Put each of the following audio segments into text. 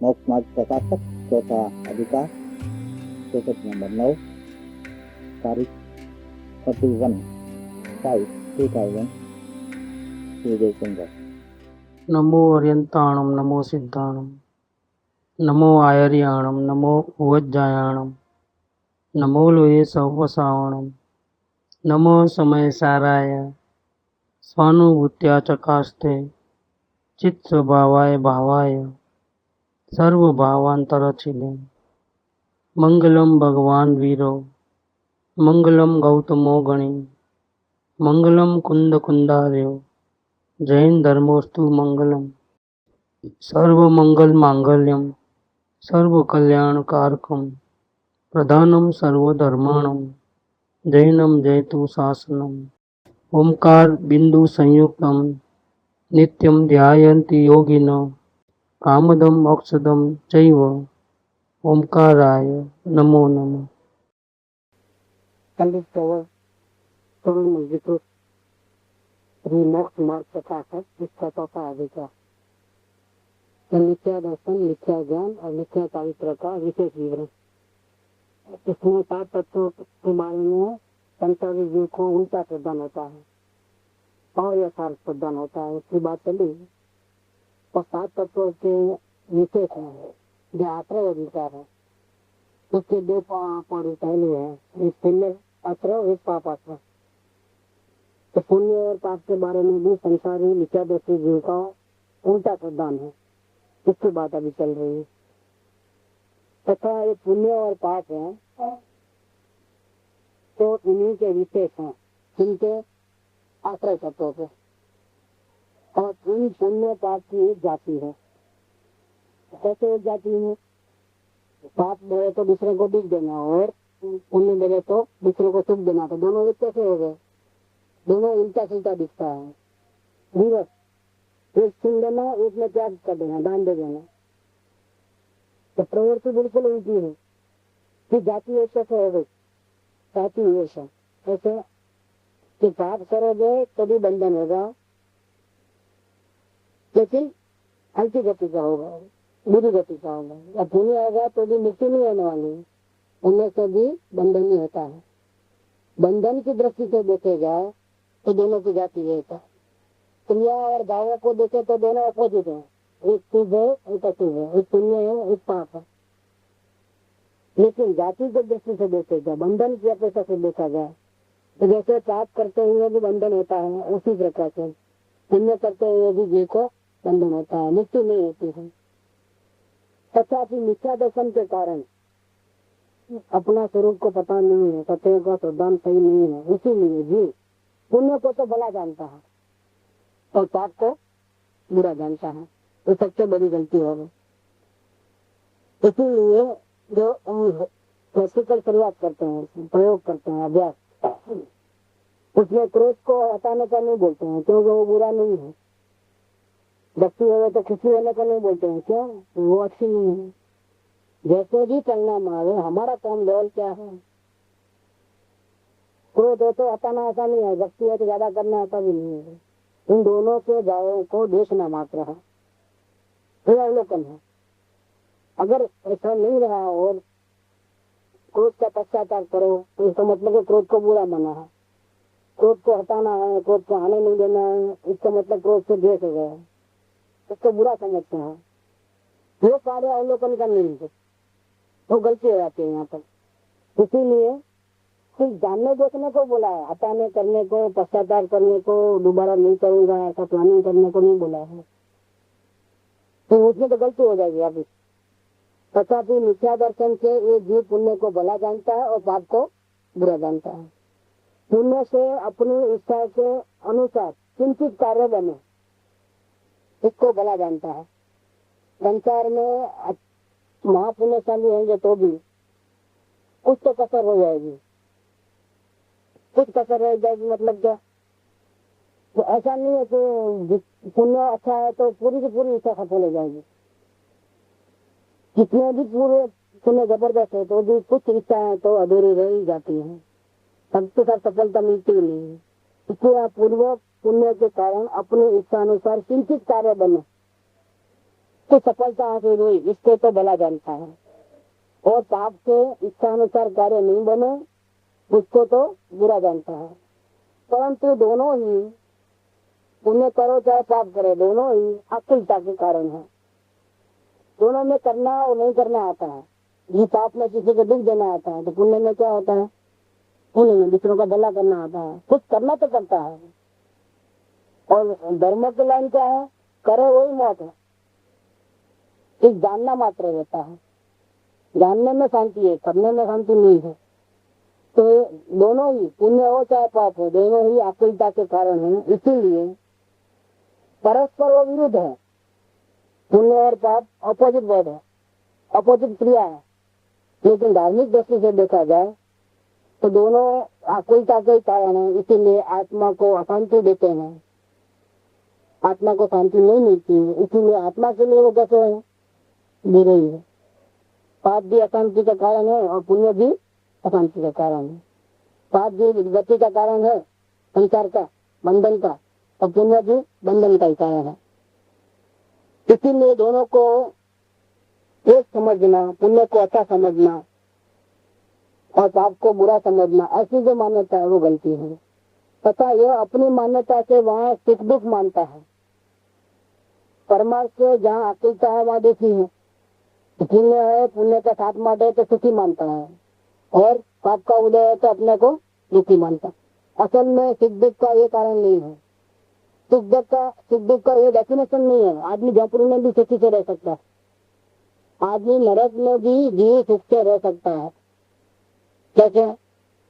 मोक्ष मार्ग प्रकाशक, चौथा अधिकार, कैसेट नंबर 9, तारीख 31/5/2000, श्री जयशंकर। नमो अर्यंताणम नमो सिद्धाणम नमो आयर्याणम नमो उवज्जायाणम नमो लोये सवसावणम नमो समय साराय स्वानुभूत्या चकास्ते चित्त स्वभावाय भावाय सर्वभावांतरचिले। मंगलम भगवान वीरो मंगलम गौतमो गणी मंगलम कुंद कुंदार्यो जैन धर्मोस्तु मंगलम सर्वमंगल मांगल्यम सर्व कल्याण कारकम प्रधानम सर्वधर्माणम जैनम जयतु शासनम। ओंकार बिंदु संयुक्तम नित्यम ध्यायन्ति योगिनो कामदम मोक्षदम चैव ओंकाराय नमो नमः। श्री मोक्ष मार्ग प्रकाशक, जिसका चौथा अधिकार, मिथ्या दर्शन, मिथ्या ज्ञान और मिथ्या चारित्र का विशेष विवरण। इसमें 7 तत्वों के बारे में संसारी जीव को उल्टा प्रदान होता है और यथार्थ प्रदान होता है, उसकी बात चली। और 7 तत्वों के विशेष में जो आश्रय अधिकार है, उसके 2 पहलू है, एक पुण्य आश्रय, एक पाप आश्रय। तो पुण्य और पाप के बारे में भी संसारी मिथ्यादर्शी जीव का उल्टा प्रदान है, इसकी बात अभी चल रही है। तथा ये पुण्य और पाप है तो इन्हीं के विशेष हैं, इनके आश्रय तत्वों पे। और इन पुण्य पाप की एक जाति है। कैसे एक जाति है? पाप मिले तो दूसरे को दुख देना और पुण्य मिले तो दूसरे को सुख देना, तो दोनों एक कैसे हो गए? दोनों उल्टा सीधा दिखता है। रिवर्स, एक सुन देना, एक में त्याग कर देना, दान दे देना। तो प्रवृत्ति बिल्कुल उल्टी है कि जाति एक कैसे हो गई? जाति एक है। ऐसे कि पाप करोगे तो भी बंधन होगा, लेकिन हल्की गति का होगा, बुरी गति का होगा। या पुण्य होगा तो भी मुक्ति नहीं होने वाली, उनमें से भी बंधन ही होता है। बंधन की दृष्टि से देखे जाए तो दोनों की जाति एक है। क्रिया और भावों को देखे तो दोनों अपोजिट है, एक शुभ है, एक अशुभ है, एक पुण्य है, एक पाप है। लेकिन जाति की दृष्टि से देखे जाए, बंधन की अपेक्षा से देखा जाए तो जैसे पाप करते हुए भी बंधन होता है, उसी प्रकार से पुण्य करते हुए भी जीव को बंधन होता है, मुक्ति नहीं होती है। तथापि मिथ्या दर्शन के कारण अपना स्वरूप को पता नहीं है, सत्य का सिद्धांत सही नहीं है, इसीलिए जीव पुण्य को तो भला जानता है और पाप को बुरा जानता है। तो सबसे बड़ी गलती हो गई। इसीलिए जो प्रैक्टिकल शुरुआत करते हैं, प्रयोग करते हैं, अभ्यास, उसमें क्रोध को हटाने का नहीं बोलते हैं, क्योंकि वो बुरा नहीं है। भक्ति होवे तो खुशी होने का नहीं बोलते हैं, क्यों? वो अच्छी नहीं है। जैसे भी चलना मारे, हमारा काम लेवल क्या है? क्रोध हो तो हटाना ऐसा नहीं है, भक्ति है तो ज्यादा करना ऐसा भी नहीं है। इन दोनों के भावों को देखना मात्र है, फिर अवलोकन है। अगर ऐसा नहीं रहा और क्रोध का पश्चाताप करो तो इसका मतलब क्रोध को बुरा माना है, क्रोध को हटाना है, क्रोध को आने नहीं देना है, इसका मतलब क्रोध से द्वेष हो गया है, इसको बुरा समझते हैं। वो कार्य अवलोकन का नहीं है, तो गलती हो जाती है यहाँ पर। इसीलिए सिर्फ जानने देखने को बोला है, हटाने करने को, पश्चाताप करने को, दोबारा नहीं करूंगा ऐसा प्लानिंग करने को नहीं बोला है, तो उसमें तो गलती हो जाएगी अभी। तथापि मिथ्या दर्शन से ये जीव पुण्य को भला जानता है और पाप को बुरा जानता है। पुण्य से अपनी इच्छा के अनुसार किंचित कार्य बने, इसको भला जानता है। संसार में महापुण्यशाली होंगे तो भी कुछ तो कसर हो जाएगी, कुछ कसर रह जाएगी। मतलब क्या? तो ऐसा नहीं है कि पुण्य अच्छा है तो पूरी की पूरी इच्छा सफल हो जाएगी। कितने भी पूरे पुण्य जबरदस्त है तो भी कुछ इच्छाएं तो अधूरी रह ही जाती है, सब के साथ सफलता मिलती ही नहीं है। इसलिए पूर्व पुण्य के कारण अपनी इच्छा अनुसार किंचित कार्य बने, कुछ सफलता हासिल हुई, इसको तो भला जानता है, और पाप के इच्छा अनुसार कार्य नहीं बने उसको तो बुरा जानता है। परंतु दोनों ही, पुण्य करो चाहे पाप करे, दोनों ही अकुलता के कारण है। दोनों में करना और नहीं करना आता है। ये पाप में किसी को दुख देना आता है, तो पुण्य में क्या होता है? पुण्य में दूसरों का भला करना आता है, कुछ करना तो करता है। और धर्म की लाइन क्या है? करे वही मौत है। इस जानना मात्र रहता है, जानने में शांति है, करने में शांति नहीं है। तो दोनों ही, पुण्य हो चाहे पाप हो, दोनों ही अकुलता के कारण है। इसीलिए परस्पर वो विरुद्ध है। पुण्य और पाप अपोजिट वर्ड है, अपोजिट क्रिया है। लेकिन धार्मिक दृष्टि से देखा जाए तो दोनों आकुलता के कारण है। इसीलिए आत्मा को अशांति देते हैं, आत्मा को शांति नहीं मिलती है। इसीलिए आत्मा के लिए वो कैसे है? बुरे ही है। पाप भी अशांति का कारण है और पुण्य भी अशांति का कारण है। पाप भी गति का कारण है, संसार का, बंधन का, और पुण्य भी बंधन का ही कारण है। इसीलिए दोनों को एक समझना, पुण्य को अच्छा समझना और पाप को बुरा समझना, ऐसी जो मान्यता है वो गलती है। तथा यह अपनी मान्यता से वहाँ सुख दुख मानता है। परमार्थ से जहाँ अकुलता है वहाँ दुखी है, पुण्य है, पुण्य का साथ माटे तो सुखी मानता है, और पाप का उदय है तो अपने को दुखी मानता है। असल में सुख दुख का ये कारण नहीं है। सुख दुख का ये डेफिनेशन नहीं है। आदमी झोपड़ी में भी सुखी से रह सकता है, आदमी नरक में भी जी सुख से रह सकता है। कैसे?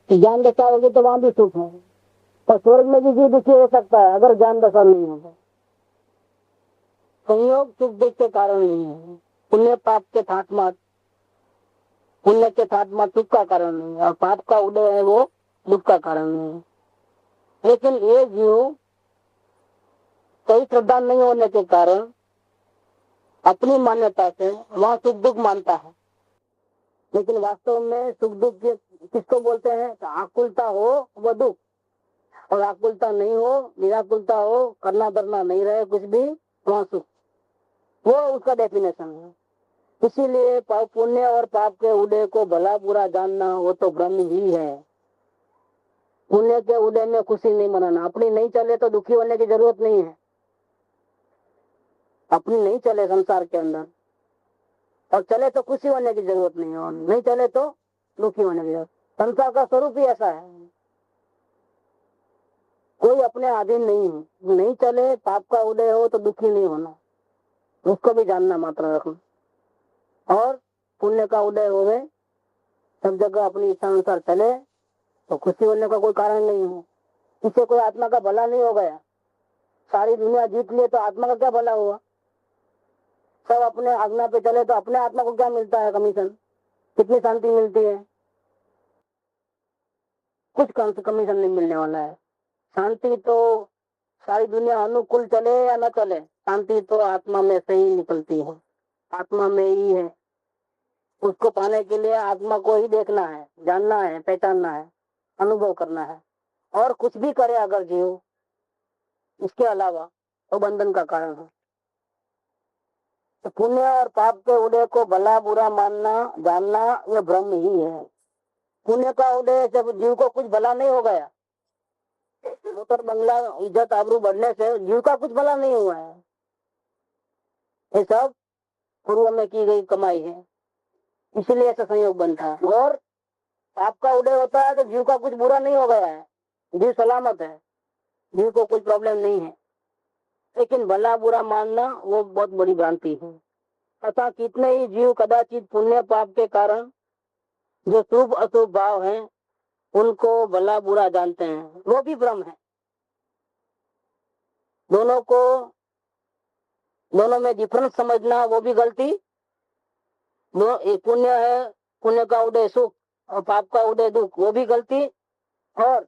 ज्ञान दशा होगी तो वहां भी सुख है, और स्वर्ग में भी जी दुखी हो सकता है अगर ज्ञान दशा नहीं होगा। संयोग सुख दुख के कारण नहीं है। पुण्य पाप के साथ मात, पुण्य के साथ मात सुख का कारण नहीं है, और पाप का उदय है वो दुख का कारण नहीं है। लेकिन ये जीव सही श्रद्धा नहीं होने के कारण अपनी मान्यता से वहाँ सुख दुख मानता है। लेकिन वास्तव में सुख दुख किसको बोलते हैं? तो आकुलता हो वो दुख, और आकुलता नहीं हो, निराकुलता हो, करना धरना नहीं रहे कुछ भी, वहाँ सुख, वो उसका डेफिनेशन है। इसीलिए पुण्य और पाप के उदय को भला बुरा जानना वो तो भ्रम ही है। पुण्य के उदय में खुशी नहीं मनाना। अपनी नहीं चले तो दुखी होने की जरूरत नहीं है। अपनी नहीं चले संसार के अंदर, और चले तो खुशी होने की जरूरत नहीं है, और नहीं चले तो दुखी होने की जरूरत। संसार का स्वरूप ही ऐसा है, कोई अपने अधीन नहीं है। नहीं चले, पाप का उदय हो तो दुखी नहीं होना, उसको भी जानना मात्र रखना। और पुण्य का उदय होवे, सब जगह अपनी इच्छा अनुसार चले तो खुशी होने का कोई कारण नहीं है। इससे कोई आत्मा का भला नहीं हो गया। सारी दुनिया जीत लिए तो आत्मा का क्या भला हुआ? सब अपने आज्ञा पे चले तो अपने आत्मा को क्या मिलता है? कमीशन। कितनी शांति मिलती है? कुछ कमीशन नहीं मिलने वाला है। शांति तो सारी दुनिया अनुकूल चले या न चले, शांति तो आत्मा में से ही निकलती है, आत्मा में ही है। उसको पाने के लिए आत्मा को ही देखना है, जानना है, पहचानना है, अनुभव करना है। और कुछ भी करे अगर जीव इसके अलावा तो बंधन का कारण है। तो पुण्य और पाप के उदय को भला बुरा मानना, जानना, यह भ्रम ही है। पुण्य का उदय जब जीव को कुछ भला नहीं हो गया, मोटर बंगला इज्जत आबरू बढ़ने से जीव का कुछ भला नहीं हुआ है। ये सब पूर्व में की गई कमाई है, इसलिए ऐसा संयोग बनता है। और पाप का उदय होता है तो जीव का कुछ बुरा नहीं हो गया है, जीव सलामत है, जीव को कुछ प्रॉब्लम नहीं है। लेकिन भला बुरा मानना वो बहुत बड़ी भ्रांति है। तथा कितने ही जीव कदाचित पुण्य पाप के कारण जो शुभ अशुभ भाव है उनको भला बुरा जानते हैं, वो भी भ्रम है। दोनों में डिफरेंस समझना वो भी गलती। पुण्य है, पुण्य का उदय सुख और पाप का उदय दुख, वो भी गलती। और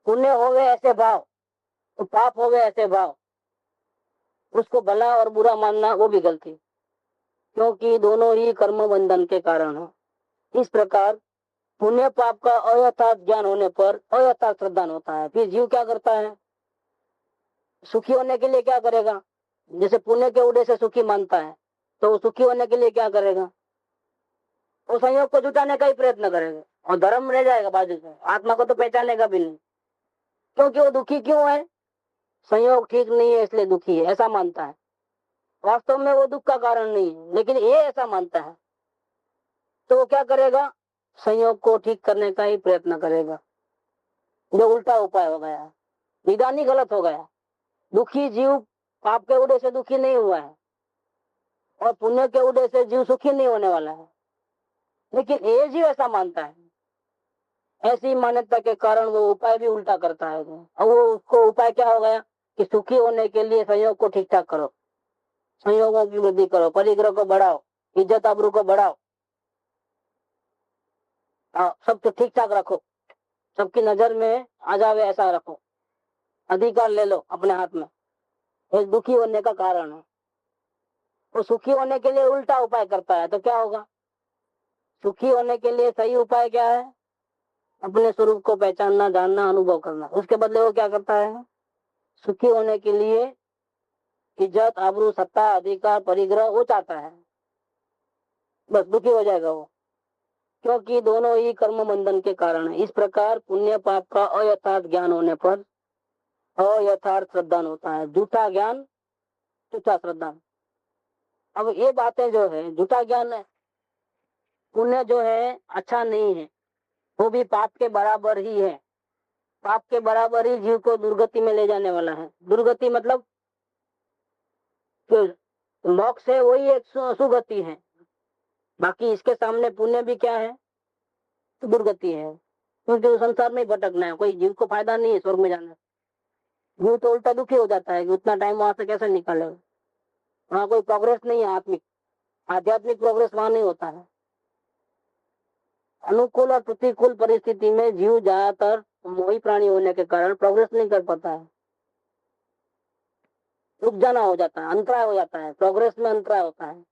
पुण्य होवे ऐसे भाव तो पाप होवे ऐसे भाव, उसको भला और बुरा मानना वो भी गलती, क्योंकि दोनों ही कर्म बंधन के कारण है। इस प्रकार पुण्य पाप का अयथार्थ ज्ञान होने पर अयथार्थ श्रद्धा होता है। फिर जीव क्या करता है? सुखी होने के लिए क्या करेगा? जैसे पुण्य के उदय से सुखी मानता है, तो वो सुखी होने के लिए क्या करेगा? वो संयोग को जुटाने का ही प्रयत्न करेगा, और धर्म रह जाएगा बाजू से, आत्मा को तो पहचानेगा भी नहीं। क्योंकि वो दुखी क्यों है? संयोग ठीक नहीं है इसलिए दुखी है, ऐसा मानता है। वास्तव में वो दुख का कारण नहीं है, लेकिन ये ऐसा मानता है। तो वो क्या करेगा? संयोग को ठीक करने का ही प्रयत्न करेगा, जो उल्टा उपाय हो गया, निदान ही गलत हो गया। दुखी जीव पाप के उदय से दुखी नहीं हुआ है, और पुण्य के उदय से जीव सुखी नहीं होने वाला है, लेकिन ये जीव ऐसा मानता है। ऐसी मान्यता के कारण वो उपाय भी उल्टा करता है। और वो उसको उपाय क्या हो गया कि सुखी होने के लिए संयोग को ठीक ठाक करो, संयोगों की वृद्धि करो, परिग्रह को बढ़ाओ, इज्जत आबरू को बढ़ाओ, सब तो ठीक ठाक रखो, सबकी नजर में आ जावे ऐसा रखो, अधिकार ले लो अपने हाथ में। ये दुखी होने का कारण है। वो सुखी होने के लिए उल्टा उपाय करता है, तो क्या होगा? सुखी होने के लिए सही उपाय क्या है? अपने स्वरूप को पहचानना, जानना, अनुभव करना। उसके बदले वो क्या करता है? सुखी होने के लिए इज्जत, आबरू, सत्ता, अधिकार, परिग्रह वो चाहता है, बस दुखी हो जाएगा वो, क्योंकि दोनों ही कर्म बंधन के कारण है। इस प्रकार पुण्य पाप का अयथार्थ ज्ञान होने पर अयथार्थ श्रद्धा होता है, झूठा ज्ञान, झूठा श्रद्धा। अब ये बातें जो है, झूठा ज्ञान है, पुण्य जो है अच्छा नहीं है, वो भी पाप के बराबर ही है। पाप के बराबर ही जीव को दुर्गति में ले जाने वाला है। दुर्गति मतलब मोक्ष है, वही एक सुगति है। बाकी इसके सामने पुण्य भी क्या है? तो दुर्गति है, क्योंकि संसार में भटकना है, कोई जीव को फायदा नहीं है स्वर्ग में जाना। जीव तो उल्टा दुखी हो जाता है कि उतना टाइम वहां से कैसे निकालेगा। वहां कोई प्रोग्रेस नहीं है, आध्यात्मिक प्रोग्रेस वहां नहीं होता है। अनुकूल और प्रतिकूल परिस्थिति में जीव ज्यादातर मोही प्राणी होने के कारण प्रोग्रेस नहीं कर पाता है, रुक जाना हो जाता है, अंतराय हो जाता है, प्रोग्रेस में अंतराय होता है।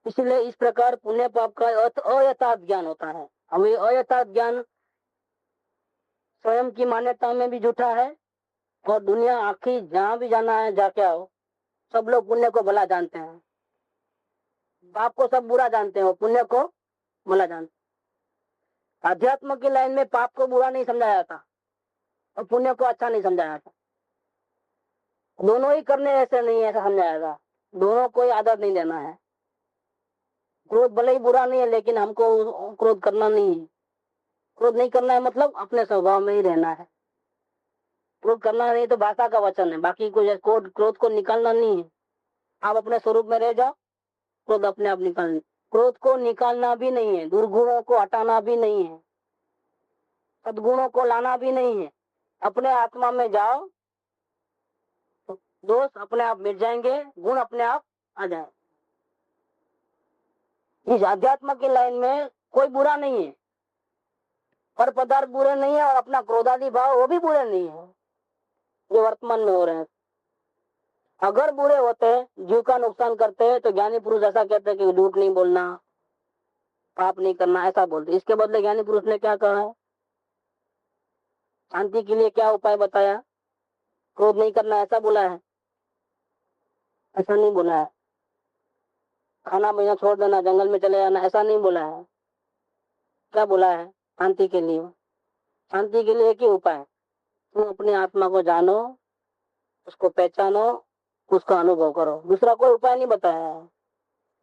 इसलिए इस प्रकार पुण्य पाप का अयथार्थ ज्ञान होता है। अब ये अयथार्थ ज्ञान स्वयं की मान्यता में भी झूठा है, और दुनिया आखिर जहां भी जाना है जाके आओ, सब लोग पुण्य को भला जानते हैं, पाप को सब बुरा जानते हैं, पुण्य को भला जानते हैं। अध्यात्म की लाइन में पाप को बुरा नहीं समझा जाता और पुण्य को अच्छा नहीं समझा जाता। दोनों ही करने ऐसे नहीं है, ऐसा समझा जाता। दोनों को ही आदत नहीं देना है। क्रोध भले ही बुरा नहीं है, लेकिन हमको क्रोध करना नहीं है। क्रोध नहीं करना है मतलब अपने स्वभाव में ही रहना है। क्रोध करना नहीं तो भाषा का वचन है, बाकी कुछ क्रोध को निकालना नहीं है। आप अपने स्वरूप में रह जाओ, क्रोध अपने आप निकाल। क्रोध को निकालना भी नहीं है, दुर्गुणों को हटाना भी नहीं है, सद्गुणों को लाना भी नहीं है। अपने आत्मा में जाओ, दोष अपने आप मिट जाएंगे, गुण अपने आप आ जाए। इस अध्यात्म की लाइन में कोई बुरा नहीं है, पर पदार्थ बुरे नहीं है, और अपना क्रोधादि भाव वो भी बुरे नहीं है जो वर्तमान में हो रहे हैं। अगर बुरे होते हैं, जीव का नुकसान करते हैं, तो ज्ञानी पुरुष ऐसा कहते हैं कि झूठ नहीं बोलना, पाप नहीं करना, ऐसा बोलते। इसके बदले ज्ञानी पुरुष ने क्या कहा है? शांति के लिए क्या उपाय बताया? क्रोध नहीं करना, ऐसा बोला है? ऐसा नहीं बोला है। खाना पीना छोड़ देना, जंगल में चले जाना, ऐसा नहीं बोला है। क्या बोला है? शांति के लिए। शांति के लिए एक ही उपाय है, तुम अपनी आत्मा को जानो, उसको पहचानो, उसका अनुभव करो। दूसरा कोई उपाय नहीं बताया है,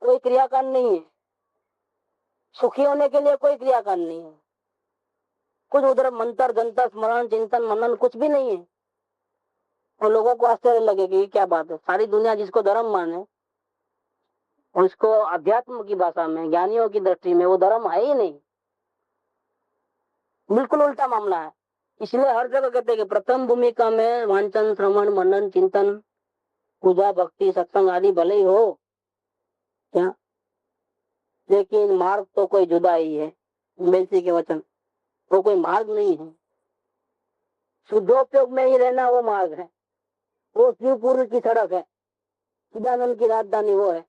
कोई क्रियाकांड नहीं है। सुखी होने के लिए कोई क्रियाकांड नहीं है, कुछ उधर मंत्र जंतर स्मरण चिंतन मनन कुछ भी नहीं है। और लोगों को आश्चर्य लगे कि क्या बात है, सारी दुनिया जिसको धर्म माने और इसको अध्यात्म की भाषा में, ज्ञानियों की दृष्टि में वो धर्म है ही नहीं, बिल्कुल उल्टा मामला है। इसलिए हर जगह कहते हैं कि प्रथम भूमिका में वांचन श्रवण मनन चिंतन पूजा भक्ति सत्संग आदि भले ही हो क्या, लेकिन मार्ग तो कोई जुदा ही है। बेलसी के वचन, वो कोई मार्ग नहीं है। शुद्धोपयोग में ही रहना वो मार्ग है, वो शिवपुर की सड़क है, चिदानंद की राजधानी वो है।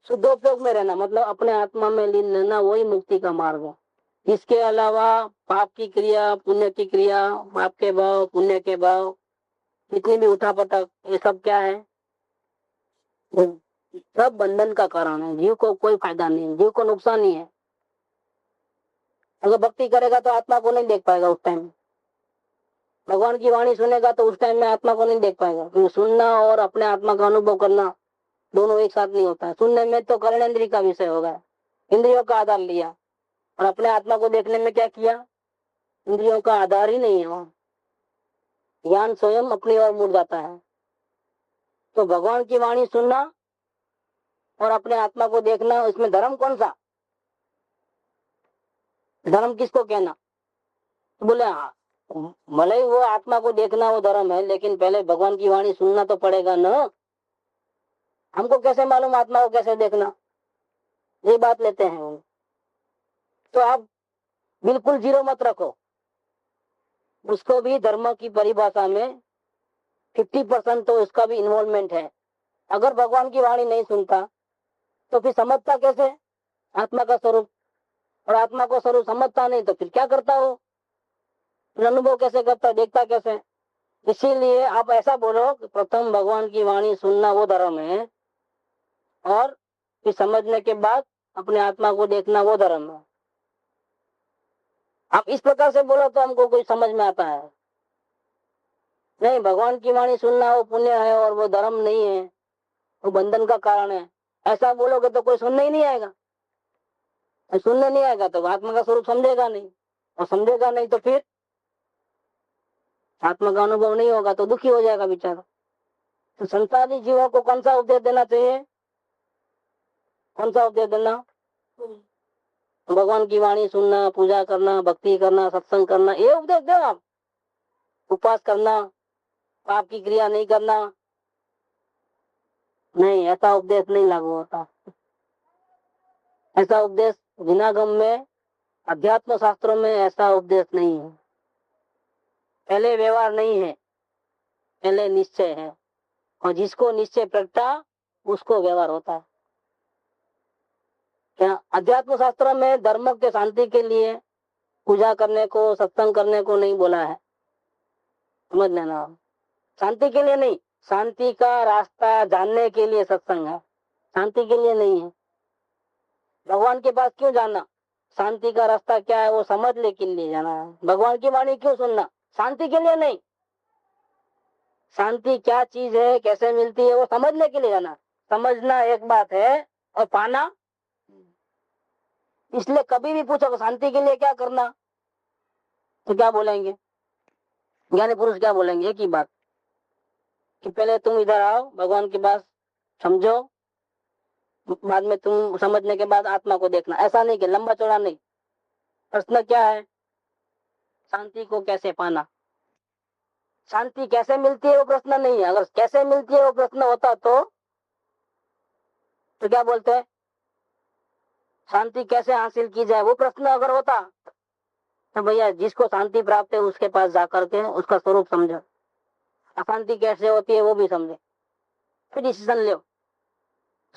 शुद्धोपयोग में रहना मतलब अपने आत्मा में लीन रहना, वही मुक्ति का मार्ग है। इसके अलावा पाप की क्रिया, पुण्य की क्रिया, पाप के भाव, पुण्य के भाव, जितनी भी उठापटक, ये सब क्या है? सब बंधन का कारण है। जीव को कोई फायदा नहीं है, जीव को नुकसान ही है। अगर भक्ति करेगा तो आत्मा को नहीं देख पाएगा उस टाइम। भगवान की वाणी सुनेगा तो उस टाइम में आत्मा को नहीं देख पाएगा, क्योंकि सुनना और अपने आत्मा का अनुभव करना दोनों एक साथ नहीं होता है। सुनने में तो कर्णेंद्रिय का विषय होगा, इंद्रियों का आधार लिया, और अपने आत्मा को देखने में क्या किया, इंद्रियों का आधार ही नहीं है वहाँ। ज्ञान स्वयं अपनी ओर मुड़ जाता है। तो भगवान की वाणी सुनना और अपने आत्मा को देखना, इसमें धर्म कौन सा? धर्म किसको कहना? तो बोले हाँ, भले ही वो आत्मा को देखना वो धर्म है, लेकिन पहले भगवान की वाणी सुनना तो पड़ेगा न। हमको कैसे मालूम आत्मा को कैसे देखना? ये बात लेते हैं वो। तो आप बिल्कुल जीरो मत रखो उसको भी। धर्म की परिभाषा में 50% तो उसका भी इन्वॉल्वमेंट है। अगर भगवान की वाणी नहीं सुनता तो फिर समझता कैसे आत्मा का स्वरूप? और आत्मा को स्वरूप समझता नहीं तो फिर क्या करता हो? फिर अनुभव कैसे करता, देखता कैसे? इसीलिए आप ऐसा बोलो कि प्रथम भगवान की वाणी सुनना वो धर्म है, और फिर समझने के बाद अपने आत्मा को देखना वो धर्म है। आप इस प्रकार से बोलो तो हमको कोई समझ में आता है। नहीं, भगवान की वाणी सुनना वो पुण्य है और वो धर्म नहीं है, वो बंधन का कारण है, ऐसा बोलोगे तो कोई सुनने ही नहीं आएगा। सुनने नहीं आएगा तो आत्मा का स्वरूप समझेगा नहीं, और समझेगा नहीं तो फिर आत्मा का अनुभव नहीं होगा तो दुखी हो जाएगा बेचारा। तो संसारी जीवों को कौन सा उपदेश देना चाहिए? कौन सा उपदेश देना? भगवान की वाणी सुनना, पूजा करना, भक्ति करना, सत्संग करना, ये उपदेश दो आप। उपवास करना, पाप की क्रिया नहीं करना, नहीं, ऐसा उपदेश नहीं लागू होता। ऐसा उपदेश विनागम में, अध्यात्म शास्त्रों में ऐसा उपदेश नहीं है। पहले व्यवहार नहीं है, पहले निश्चय है, और जिसको निश्चय प्रगटा उसको व्यवहार होता है। क्या अध्यात्म शास्त्र में धर्म के शांति के लिए पूजा करने को, सत्संग करने को नहीं बोला है, समझ लेना। शांति के लिए नहीं, शांति का रास्ता जानने के लिए सत्संग है, शांति के लिए नहीं है। भगवान के पास क्यों जाना? शांति का रास्ता क्या है वो समझने के लिए जाना है। भगवान की वाणी क्यों सुनना? शांति के लिए नहीं, शांति क्या चीज है, कैसे मिलती है वो समझने के लिए जाना। समझना एक बात है और पाना, इसलिए कभी भी पूछो शांति के लिए क्या करना, तो क्या बोलेंगे ज्ञानी पुरुष? क्या बोलेंगे? एक ही बात कि पहले तुम इधर आओ, भगवान के पास समझो, बाद में तुम समझने के बाद आत्मा को देखना। ऐसा नहीं कि लंबा चौड़ा नहीं। प्रश्न क्या है? शांति को कैसे पाना, शांति कैसे मिलती है वो प्रश्न नहीं है। अगर कैसे मिलती है वो प्रश्न होता तो क्या बोलते हैं? शांति कैसे हासिल की जाए वो प्रश्न अगर होता तो भैया जिसको शांति प्राप्त है उसके पास जाकर के उसका स्वरूप समझो, अशांति कैसे होती है वो भी समझे, फिर डिसीजन लो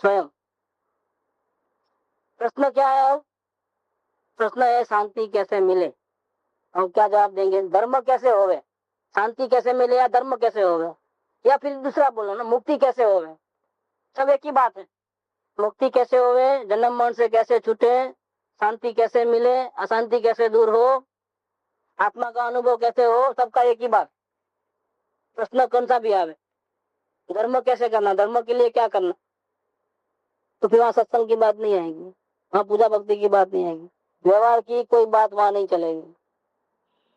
स्वयं। प्रश्न क्या है? अब प्रश्न है शांति कैसे मिले, और क्या जवाब देंगे? धर्म कैसे होवे, शांति कैसे मिले या धर्म कैसे होवे, या फिर दूसरा बोलो ना, मुक्ति कैसे होवे। सब एक ही बात है। मुक्ति कैसे होवे, जन्म मरण से कैसे छूटे, शांति कैसे मिले, अशांति कैसे दूर हो, आत्मा का अनुभव कैसे हो, सबका एक ही बात। प्रश्न कौन सा भी आवे, धर्म कैसे करना, धर्म के लिए क्या करना, तो फिर वहां सत्संग की बात नहीं आएगी, वहां पूजा भक्ति की बात नहीं आएगी, व्यवहार की कोई बात वहां नहीं चलेगी।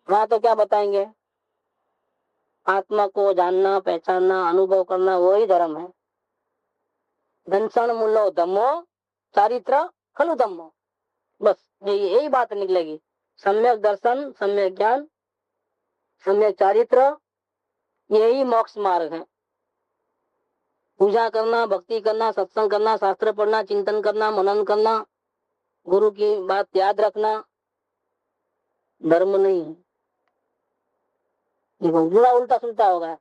वहां तो क्या बताएंगे? आत्मा को जानना, पहचानना, अनुभव करना, वही धर्म है। दंसन मूलो धम्मो, चारित्र खलु धम्मो, बस यही बात निकलेगी। सम्यक दर्शन, सम्यक ज्ञान, सम्यक चारित्र, यही मोक्ष मार्ग है। पूजा करना, भक्ति करना, सत्संग करना, शास्त्र पढ़ना, चिंतन करना, मनन करना, गुरु की बात याद रखना, धर्म नहीं है। जुड़ा उल्टा सुलटा होगा,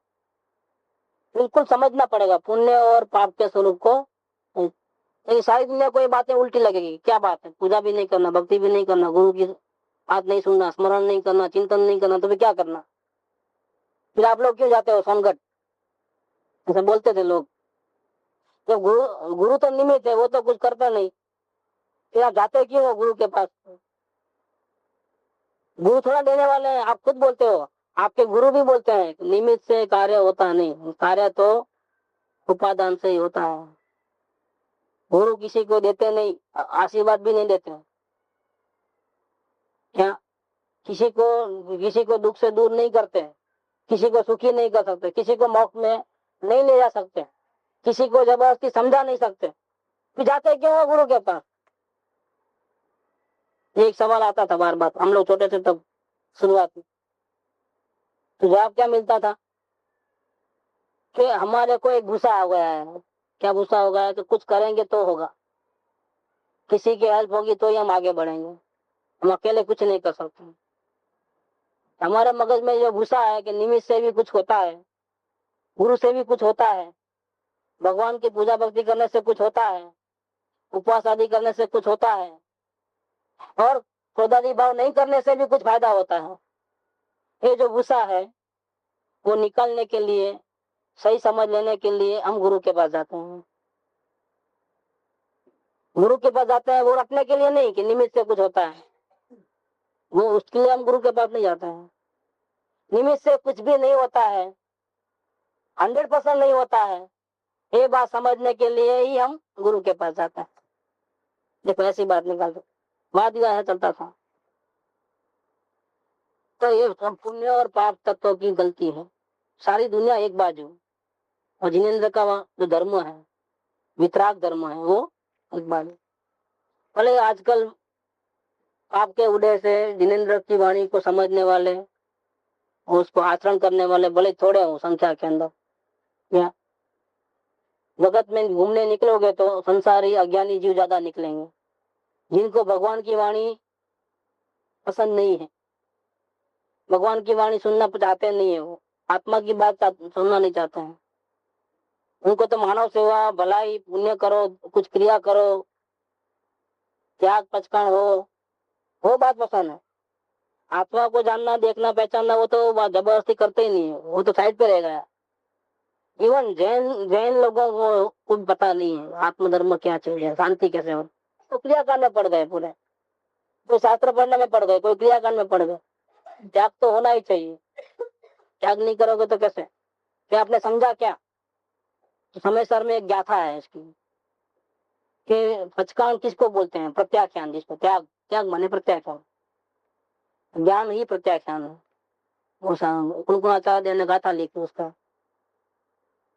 बिल्कुल समझना पड़ेगा पुण्य और पाप के स्वरूप को। ये सारी दुनिया को ये बातें उल्टी लगेगी, क्या बात है, पूजा भी नहीं करना, भक्ति भी नहीं करना, गुरु की बात नहीं सुनना, स्मरण नहीं करना, चिंतन नहीं करना, तो फिर क्या करना? फिर आप लोग क्यों जाते हो सोनगढ़? ऐसा बोलते थे लोग, जब गुरु गुरु तो निमित्त है, वो तो कुछ करता नहीं, फिर आप जाते क्यों हो गुरु के पास? गुरु थोड़ा देने वाले हैं, आप खुद बोलते हो, आपके गुरु भी बोलते हैं निमित्त से कार्य होता नहीं, कार्य तो उपादान से ही होता है। गुरु किसी को देते नहीं, आशीर्वाद भी नहीं देते। क्या किसी को दुख से दूर नहीं करते, किसी को सुखी नहीं कर सकते, किसी को मोक्ष में नहीं ले जा सकते, किसी को जबरदस्ती समझा नहीं सकते, फिर जाते क्यों हो गुरु के पास? एक सवाल आता था बार बार, हम लोग छोटे थे तब शुरुआत में, तो जवाब क्या मिलता था कि हमारे को एक गुस्सा आ गया है। क्या गुस्सा हो गया है? कि कुछ करेंगे तो होगा, किसी की हेल्प होगी तो ही हम आगे बढ़ेंगे, हम अकेले कुछ नहीं कर सकते। हमारे मगज में जो घुसा है कि निमित्त से भी कुछ होता है, गुरु से भी कुछ होता है, भगवान की पूजा भक्ति करने से कुछ होता है, उपवास आदि करने से कुछ होता है, और क्रोधादि भाव नहीं करने से भी कुछ फायदा होता है। ये जो गुस्सा है वो निकालने के लिए, सही समझ लेने के लिए हम गुरु के पास जाते हैं। गुरु के पास जाते हैं वो रखने के लिए नहीं कि निमित्त से कुछ होता है, वो उसके लिए हम गुरु के पास नहीं जाते हैं। निमित्त से कुछ भी नहीं होता है, 100% नहीं होता है, ये बात समझने के लिए ही हम गुरु के पास जाते हैं। देखो ऐसी बात निकाल दो, वाद विवाद चलता था। तो ये सब पुण्य और पाप तत्वों की गलती है। सारी दुनिया एक बाजू, और जिनेन्द्र का जो धर्म है, वितराग धर्म है, वो एक बाजू। भले आजकल आपके उदय से जिनेन्द्र की वाणी को समझने वाले, उसको आचरण करने वाले भले थोड़े हो संख्या के अंदर, या जगत में घूमने निकलोगे तो संसारी अज्ञानी जीव ज्यादा निकलेंगे, जिनको भगवान की वाणी पसंद नहीं है, भगवान की वाणी सुनना चाहते नहीं है, वो आत्मा की बात सुनना नहीं चाहते हैं। उनको तो मानव सेवा, भलाई, पुण्य करो, कुछ क्रिया करो, त्याग पचकान हो, वो बात पसंद है। आत्मा को जानना, देखना, पहचानना, वो तो जबरदस्ती करते ही नहीं है, वो तो साइड पे रह गया। इवन जैन लोगों को कुछ पता नहीं है आत्मधर्म क्या चीज है, शांति कैसे हो, तो क्रियाकांड में पड़ गए पूरे, कोई शास्त्र पढ़ने में पड़ गए, कोई क्रियाकांड में पड़ गए। त्याग तो होना ही चाहिए, त्याग नहीं करोगे तो कैसे? क्या आपने समझा क्या? तो समय सर में एक गाथा है इसकी कि पचकान किसको बोलते हैं? प्रत्याख्यान, जिसको त्याग, त्याग माने प्रत्याख्यान, ज्ञान ही प्रत्याख्यान है। वो कुलकुणाचार्य ने गाथा लिखी उसका,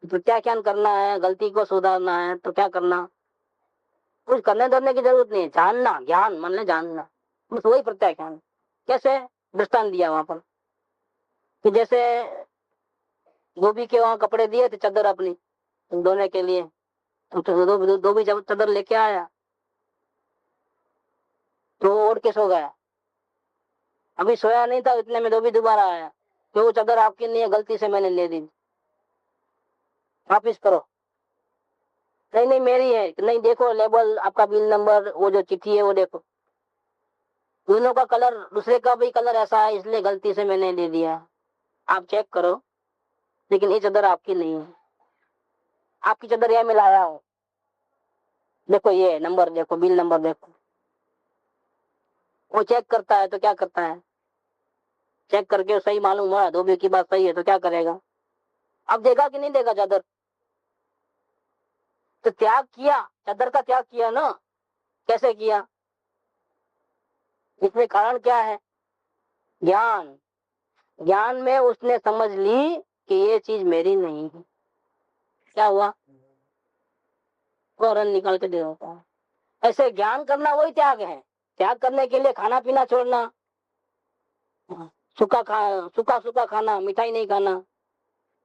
प्रत्याख्यान करना है, गलती को सुधारना है तो क्या करना? कुछ करने धरने की जरूरत नहीं है, जानना, ज्ञान मन ले जानना, बस वही प्रत्याख्यान। कैसे? दृष्टांत दिया वहां पर कि जैसे धोबी के वहां कपड़े दिए थे, चादर अपनी धोने के लिए, तो धोबी जब चादर लेके आया तो ओढ़ के सो गया। अभी सोया नहीं था, इतने में धोबी दोबारा आया, तो वो चादर आपकी नहीं है, गलती से मैंने ले दी, वापिस करो। नहीं नहीं मेरी है, नहीं देखो लेबल, आपका बिल नंबर, वो जो चिट्ठी है वो देखो, दोनों का कलर, दूसरे का भी कलर ऐसा है, इसलिए गलती से मैंने ले दिया, आप चेक करो, लेकिन ये चादर आपकी नहीं है, आपकी चादर यह मिलाया हो, देखो ये नंबर देखो, बिल नंबर देखो। वो चेक करता है तो क्या करता है? चेक करके सही मालूम हुआ धोबी की बात सही है तो क्या करेगा? अब देगा कि नहीं देगा चादर? तो त्याग किया, चादर का त्याग किया ना। कैसे किया? इसमें कारण क्या है? ज्ञान। ज्ञान में उसने समझ ली कि ये चीज मेरी नहीं है। क्या हुआ? फौरन निकाल के दे देता है। ऐसे ज्ञान करना वही त्याग है। त्याग करने के लिए खाना पीना छोड़ना, सूखा सूखा खाना, मिठाई नहीं खाना,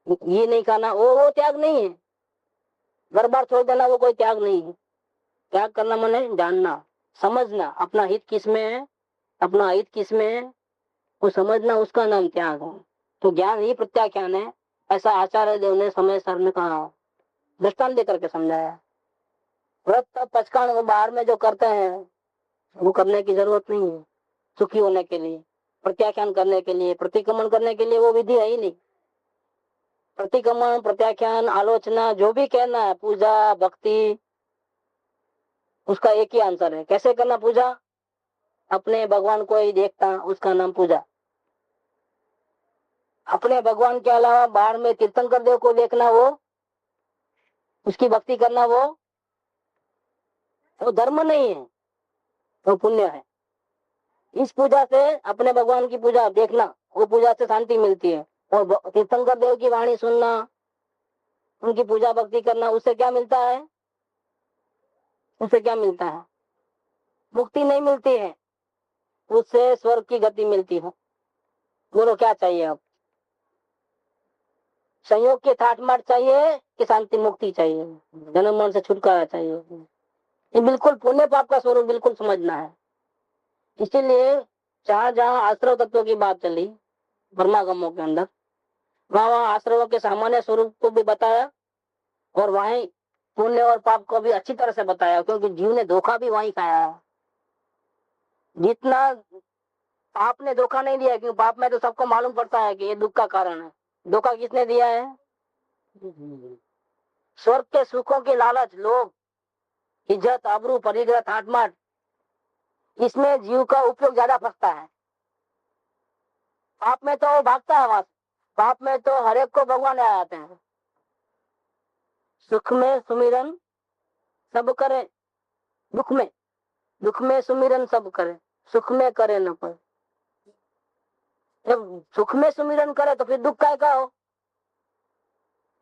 ये नहीं खाना, वो त्याग नहीं है। घर बार छोड़ देना वो कोई त्याग नहीं है। त्याग करना माने जानना, समझना, अपना हित किस में है, अपना हित किस में है, वो समझना, उसका नाम त्याग है। तो ज्ञान ही प्रत्याख्यान है, ऐसा आचार्य देव ने समय सर में कहा, दृष्टांत देकर के समझाया। व्रत पचकान वो बाहर में जो करते हैं वो करने की जरूरत नहीं है। सुखी होने के लिए, प्रत्याख्यान करने के लिए, प्रतिक्रमण करने के लिए वो विधि है ही नहीं। प्रतिक्रमण, प्रत्याख्यान, आलोचना, जो भी कहना है, पूजा भक्ति, उसका एक ही आंसर है। कैसे करना पूजा? अपने भगवान को ही देखता, उसका नाम पूजा। अपने भगवान के अलावा बाहर में तीर्थंकर देव को देखना, वो उसकी भक्ति करना, वो धर्म नहीं है, वो पुण्य है। इस पूजा से, अपने भगवान की पूजा देखना, वो पूजा से शांति मिलती है। और तीर्थंकर देव की वाणी सुनना, उनकी पूजा भक्ति करना, उससे क्या मिलता है? उससे क्या मिलता है? मुक्ति नहीं मिलती है, उससे स्वर्ग की गति मिलती है। बोलो क्या चाहिए अब? संयोग की ठाट माट चाहिए कि शांति मुक्ति चाहिए? जन्म मरण से छुटकारा चाहिए। ये बिल्कुल पुण्य पाप का स्वरूप बिल्कुल समझना है। इसीलिए जहाँ जहाँ आश्रव तत्व की बात चली ब्रह्मागमों के अंदर, वहाँ आश्रवों के सामान्य स्वरूप को भी बताया और वहीं पुण्य और पाप को भी अच्छी तरह से बताया, क्योंकि जीव ने धोखा भी वहीं खाया है। जितना पाप ने धोखा नहीं दिया, क्योंकि पाप में तो सबको मालूम पड़ता है कि ये दुख का कारण है। धोखा किसने दिया है? स्वर्ग के सुखों की लालच, लोग, इज्जत, आबरू, परिग्रह, ठाटमाट, इसमें जीव का उपयोग ज्यादा फंसता है। पाप में तो भागता है वहां से। पाप में तो हर एक को भगवान आ जाते हैं। सुख में सुमिरन सब करे, दुख में सुमिरन सब करे, सुख में करे न पाए। जब सुख में सुमिरन करे तो फिर दुख का हो?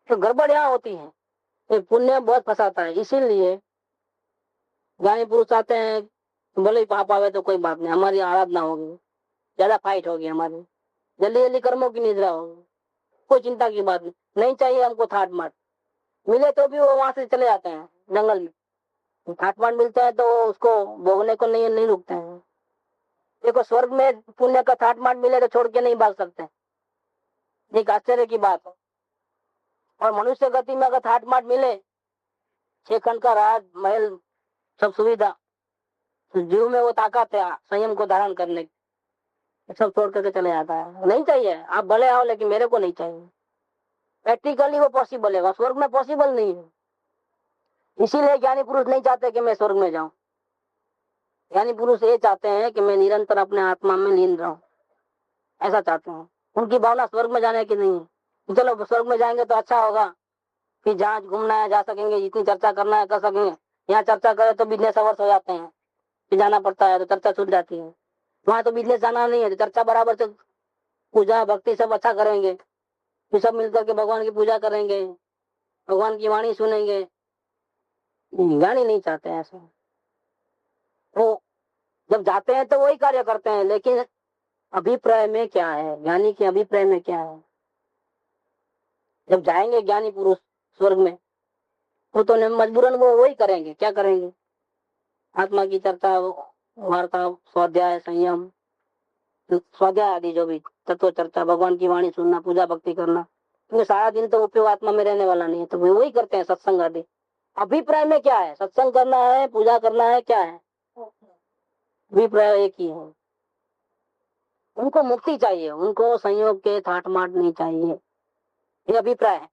तो गड़बड़ यहाँ होती है। ये पुण्य बहुत फंसाता है। इसीलिए ज्ञानी पुरुष आते हैं, भले ही पाप आवे तो कोई बात नहीं, हमारी आराधना होगी, ज्यादा फाइट होगी हमारी, जल्दी जल्दी कर्मों की निद्रा होगी, कोई चिंता की बात नहीं चाहिए हमको ठाट माट। मिले तो भी वो वहां से चले जाते हैं जंगल में। ठाट माट मिलता है तो उसको भोगने को नहीं रुकते हैं। देखो स्वर्ग में पुण्य का ठाट माट मिले तो छोड़ के नहीं भाग सकते, एक आश्चर्य की बात है। और मनुष्य गति में अगर ठाट माट मिले, 6 खंड का राज महल सब सुविधा, तो जीव में वो ताकत है संयम को धारण करने की, सब छोड़ करके चले जाता है। नहीं चाहिए, आप भले आओ लेकिन मेरे को नहीं चाहिए। प्रैक्टिकली वो पॉसिबल है, स्वर्ग में पॉसिबल नहीं है। इसीलिए ज्ञानी पुरुष नहीं चाहते कि मैं स्वर्ग में जाऊं। ज्ञानी पुरुष ये चाहते हैं कि मैं निरंतर अपने आत्मा में लीन रहूं, ऐसा चाहते हैं। उनकी भावना स्वर्ग में जाने की नहीं है। चलो स्वर्ग में जाएंगे तो अच्छा होगा, फिर जहाँ घूमना है जा सकेंगे, जितनी चर्चा करना है कर सकेंगे। यहाँ चर्चा करे तो बिजनेस अवर्स हो जाते हैं, फिर जाना पड़ता है तो चर्चा छूट जाती है। वहां तो बिजनेस जाना नहीं है तो चर्चा बराबर से, पूजा भक्ति सब अच्छा करेंगे, फिर सब मिलकर के भगवान की पूजा करेंगे, भगवान की वाणी सुनेंगे। ज्ञानी नहीं चाहते ऐसा। वो जब जाते हैं तो वही कार्य करते हैं, लेकिन अभिप्राय में क्या है, ज्ञानी के अभिप्राय में क्या है? जब जाएंगे ज्ञानी पुरुष स्वर्ग में, वो तो मजबूरन वो वही करेंगे। क्या करेंगे? आत्मा की चर्चा, वार्ता, स्वाध्याय, संयम, स्वाध्याय आदि जो भी तत्व चर्चा, भगवान की वाणी सुनना, पूजा भक्ति करना, क्योंकि सारा दिन तो उपयोग आत्मा में रहने वाला नहीं है, तो वे वही करते हैं। सत्संग आदि अभिप्राय में क्या है? सत्संग करना है, पूजा करना है, क्या है? अभिप्राय एक ही है। उनको मुक्ति चाहिए, उनको संयोग के ठाट माट नहीं चाहिए, ये अभिप्राय है।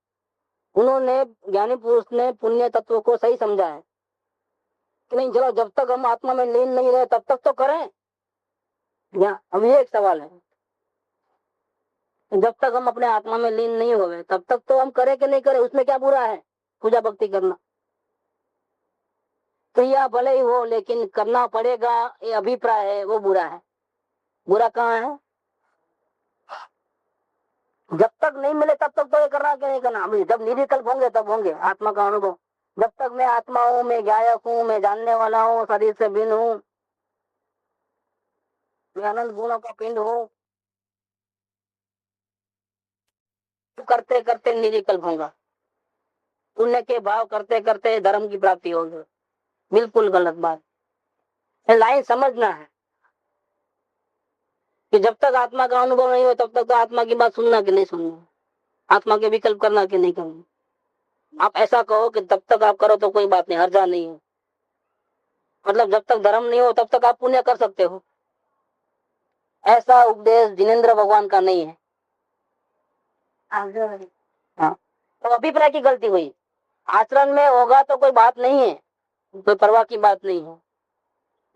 उन्होंने, ज्ञानी पुरुष ने पुण्य तत्व को सही समझा है कि नहीं, चलो जब तक हम आत्मा में लीन नहीं रहे तब तक तो करें। अब ये एक सवाल है, जब तक हम अपने आत्मा में लीन नहीं हो गए तब तक तो हम करें कि नहीं करें, उसमें क्या बुरा है पूजा भक्ति करना? तो यह भले ही हो, लेकिन करना पड़ेगा, ये अभिप्राय है, वो बुरा है। बुरा कहाँ है? जब तक नहीं मिले तब तक तो ये करना कि नहीं करना। अभी जब निर्विकल्प होंगे तब होंगे आत्मा का अनुभव। जब तक मैं आत्मा हूँ, मैं गायक हूँ, मैं जानने वाला हूँ, शरीर से भिन्न हूँ, मैं अनंत गुणों का पिंड हूँ, तो करते करते निर्विकल्प होगा। पुण्य के भाव करते करते धर्म की प्राप्ति होगी। बिल्कुल गलत बात। लाइन समझना है कि जब तक आत्मा का अनुभव नहीं हो तब तक तो आत्मा की बात सुनना कि नहीं सुनना, आत्मा के विकल्प करना कि नहीं करना। आप ऐसा कहो कि तब तक आप करो तो कोई बात नहीं, हर्जा नहीं है। मतलब जब तक धर्म नहीं हो तब तक आप पुण्य कर सकते हो, ऐसा उपदेश जिनेंद्र भगवान का नहीं है। हाँ, तो अभिप्राय की गलती हुई। आचरण में होगा तो कोई बात नहीं है, कोई परवाह की बात नहीं है,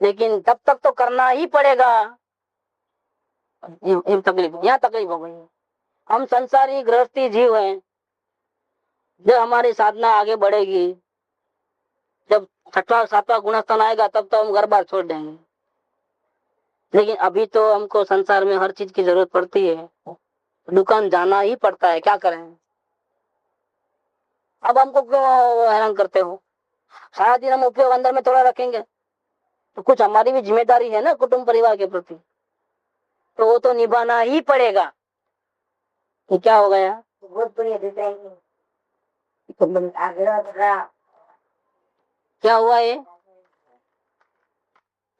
लेकिन तब तक तो करना ही पड़ेगा। ये तकलीफ, यहाँ तकलीफ हो गई। हम संसारी गृहस्थी जीव हैं, जब हमारी साधना आगे बढ़ेगी, जब छठवां सातवां गुणस्थान आएगा तब तो हम घर बार छोड़ देंगे, लेकिन अभी तो हमको संसार में हर चीज की जरूरत पड़ती है, दुकान जाना ही पड़ता है, क्या करें। अब हमको क्यों हैरान करते हो? सारा दिन हम उपयोग अंदर में थोड़ा रखेंगे, तो कुछ हमारी भी जिम्मेदारी है ना कुटुंब परिवार के प्रति, तो वो तो निभाना ही पड़ेगा। ये क्या हो गया? क्या हुआ? ये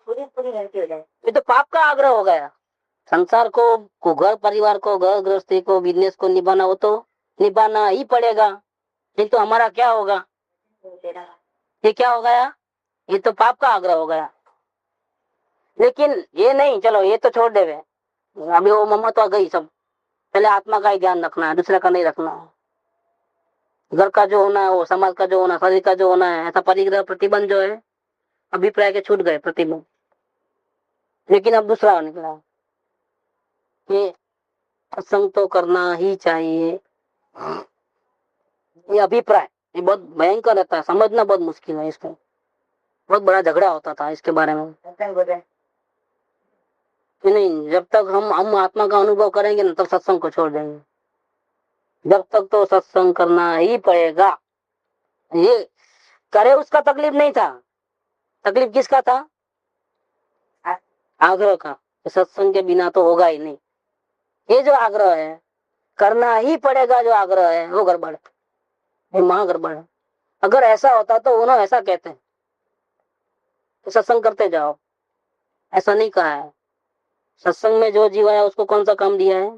ये तो पाप का आग्रह हो गया। संसार को घर परिवार को, घर गृहस्थी को, बिजनेस को निभाना, वो तो निभाना ही पड़ेगा। नहीं तो हमारा क्या होगा? ये क्या हो गया? ये तो पाप का आग्रह हो गया। लेकिन ये नहीं, चलो ये तो छोड़ देवे, अभी वो मम्मत आ गई सब, पहले आत्मा का ही ध्यान रखना है, दूसरे का नहीं रखना है। घर का जो होना है, वो समाज का जो होना है, शरीर का जो होना है, ऐसा परिग्रह प्रतिबंध जो है, अभिप्राय के छूट गए प्रतिबंध। लेकिन अब दूसरा निकला, ये सत्संग तो करना ही चाहिए। ये अभिप्राय ये बहुत भयंकर रहता है, समझना बहुत मुश्किल है। इसको बहुत बड़ा झगड़ा होता था इसके बारे में। नहीं, जब तक हम आत्मा का अनुभव करेंगे ना, तब सत्संग को छोड़ देंगे। जब तक तो सत्संग करना ही पड़ेगा। ये करे उसका तकलीफ नहीं था, तकलीफ किसका था? आग्रह का। सत्संग के बिना तो होगा ही नहीं। ये जो आग्रह है, करना ही पड़ेगा, जो आग्रह है वो गड़बड़ है, महा गड़बड़ है। अगर ऐसा होता तो उन्होंने ऐसा कहते हैं तो सत्संग करते जाओ, ऐसा नहीं कहा है। सत्संग में जो जीव आया उसको कौन सा काम दिया है?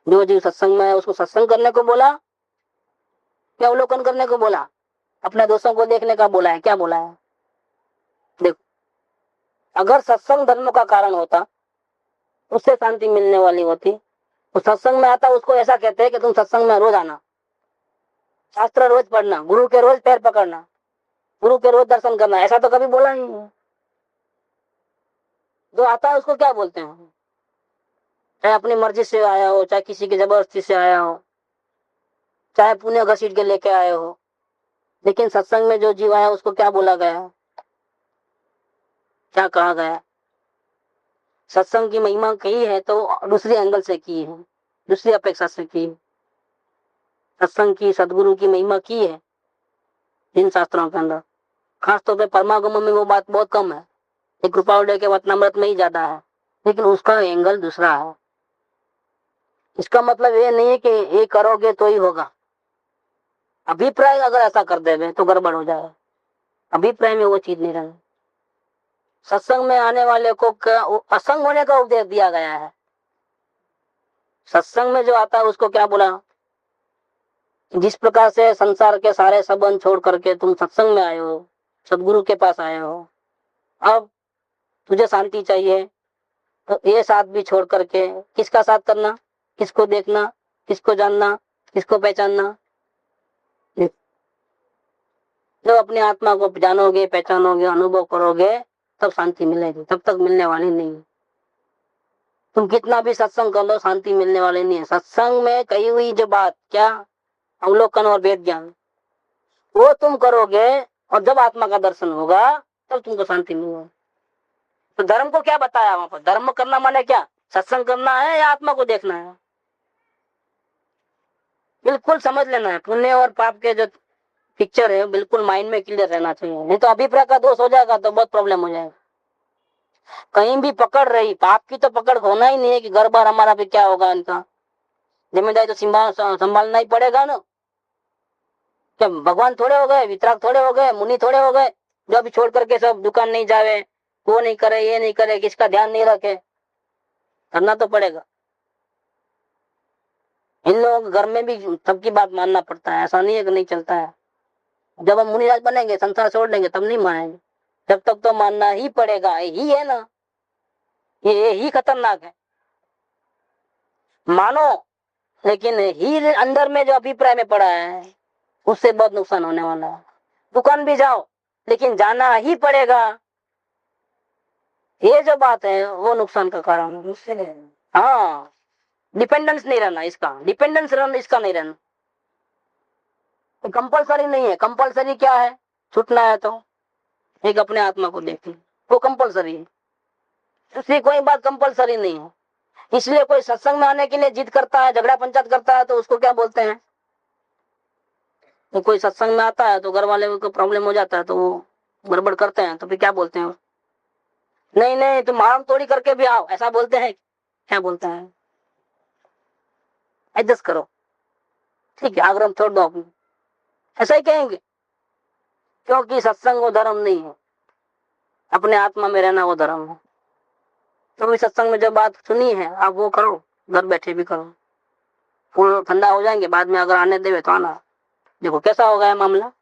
जो जीव सत्संग में है उसको सत्संग करने को बोला, क्या अवलोकन करने को बोला, अपने दोस्तों को देखने का बोला है? क्या बोला है? देखो, अगर सत्संग धर्म का कारण होता, उससे शांति मिलने वाली होती, तो सत्संग में आता उसको ऐसा कहते हैं कि तुम सत्संग में रोज आना, शास्त्र रोज पढ़ना, गुरु के रोज पैर पकड़ना, गुरु के रोज दर्शन करना, ऐसा तो कभी बोला नहीं है। जो आता है उसको क्या बोलते हैं? चाहे अपनी मर्जी से आया हो, चाहे किसी की जबरदस्ती से आया हो, चाहे पुण्य घसीट के लेके आए हो, लेकिन सत्संग में जो जीव आया उसको क्या बोला गया है, क्या कहा गया? सत्संग की महिमा की है तो दूसरी एंगल से की है, दूसरी अपेक्षा से की है। सत्संग की, सदगुरु की महिमा की है जिन शास्त्रों के अंदर, खासतौर पे परमागम में वो बात बहुत कम है, एक कृपावड़े के वचनामृत में ही ज्यादा है, लेकिन उसका एंगल दूसरा है। इसका मतलब ये नहीं है कि ये करोगे तो ही होगा। अभिप्राय अगर ऐसा कर देवे तो गड़बड़ हो जाएगा। अभिप्राय में वो चीज नहीं रहनी। सत्संग में आने वाले को असंग होने का उपदेश दिया गया है। सत्संग में जो आता है उसको क्या बोला? जिस प्रकार से संसार के सारे संबंध छोड़ करके तुम सत्संग में आए हो, सदगुरु के पास आए हो, अब तुझे शांति चाहिए, तो ये साथ भी छोड़ करके किसका साथ करना? किसको देखना, किसको जानना, किसको पहचानना? जब अपने आत्मा को जानोगे, पहचानोगे, अनुभव करोगे, तब शांति मिलेगी, तब तक मिलने वाली नहीं। तुम कितना भी सत्संग कर लो, शांति मिलने वाली नहीं है। सत्संग में कही हुई जो बात, क्या? अवलोकन और वेद ज्ञान, वो तुम करोगे और जब आत्मा का दर्शन होगा तब तुमको शांति मिलेगी। तो धर्म को क्या बताया वहां पर? धर्म करना माने क्या? सत्संग करना है या आत्मा को देखना है? बिल्कुल समझ लेना है। पुण्य और पाप के जो पिक्चर है बिल्कुल माइंड में क्लियर रहना चाहिए, नहीं तो अभिप्राय का दोष हो जाएगा तो बहुत प्रॉब्लम हो जाएगा। कहीं भी पकड़ रही, पाप की तो पकड़ होना ही नहीं है कि घर बार हमारा भी क्या होगा, इनका जिम्मेदारी तो संभालना ही पड़ेगा ना। क्या भगवान थोड़े हो गए, वितराग थोड़े हो गए, मुनि थोड़े हो गए जो अभी छोड़ करके सब दुकान नहीं जावे, वो नहीं करे, ये नहीं करे, किसका ध्यान नहीं रखे? करना तो पड़ेगा। इन लोगों के घर में भी सबकी बात मानना पड़ता है, ऐसा नहीं है कि नहीं चलता है। जब हम मुनिराज बनेंगे, संसार छोड़ देंगे, तब नहीं मानेंगे। जब तक तो मानना ही पड़ेगा। यही है ना, ये ही खतरनाक है। मानो लेकिन ही अंदर में जो अभिप्राय में पड़ा है उससे बहुत नुकसान होने वाला है। दुकान भी जाओ लेकिन जाना ही पड़ेगा, ये जो बात है वो नुकसान का कारण है। हाँ, डिपेंडेंस नहीं रहना, इसका डिपेंडेंस रहना, इसका नहीं रहना। तो कंपलसरी नहीं है। कंपलसरी क्या है? छूटना है तो एक अपने आत्मा को देखें, वो कंपलसरी है। दूसरी कोई बात कंपलसरी नहीं है। इसलिए कोई सत्संग में आने के लिए जिद करता है, झगड़ा पंचायत करता है, तो उसको क्या बोलते हैं? तो कोई सत्संग में आता है तो घर वाले को प्रॉब्लम हो जाता है तो वो गड़बड़ करते हैं, तो फिर क्या बोलते हैं? नहीं नहीं, तुम मारम तोड़ी करके भी आओ, ऐसा बोलते हैं? क्या बोलते हैं? एडजस्ट करो, ठीक है, आग्रह छोड़ दो अपनी, ऐसा ही कहेंगे। क्योंकि सत्संग वो धर्म नहीं है, अपने आत्मा में रहना वो धर्म है। तो भी सत्संग में जो बात सुनी है आप वो करो, घर बैठे भी करो। फूल ठंडा हो जाएंगे, बाद में अगर आने देवे तो आना। देखो कैसा हो गया मामला।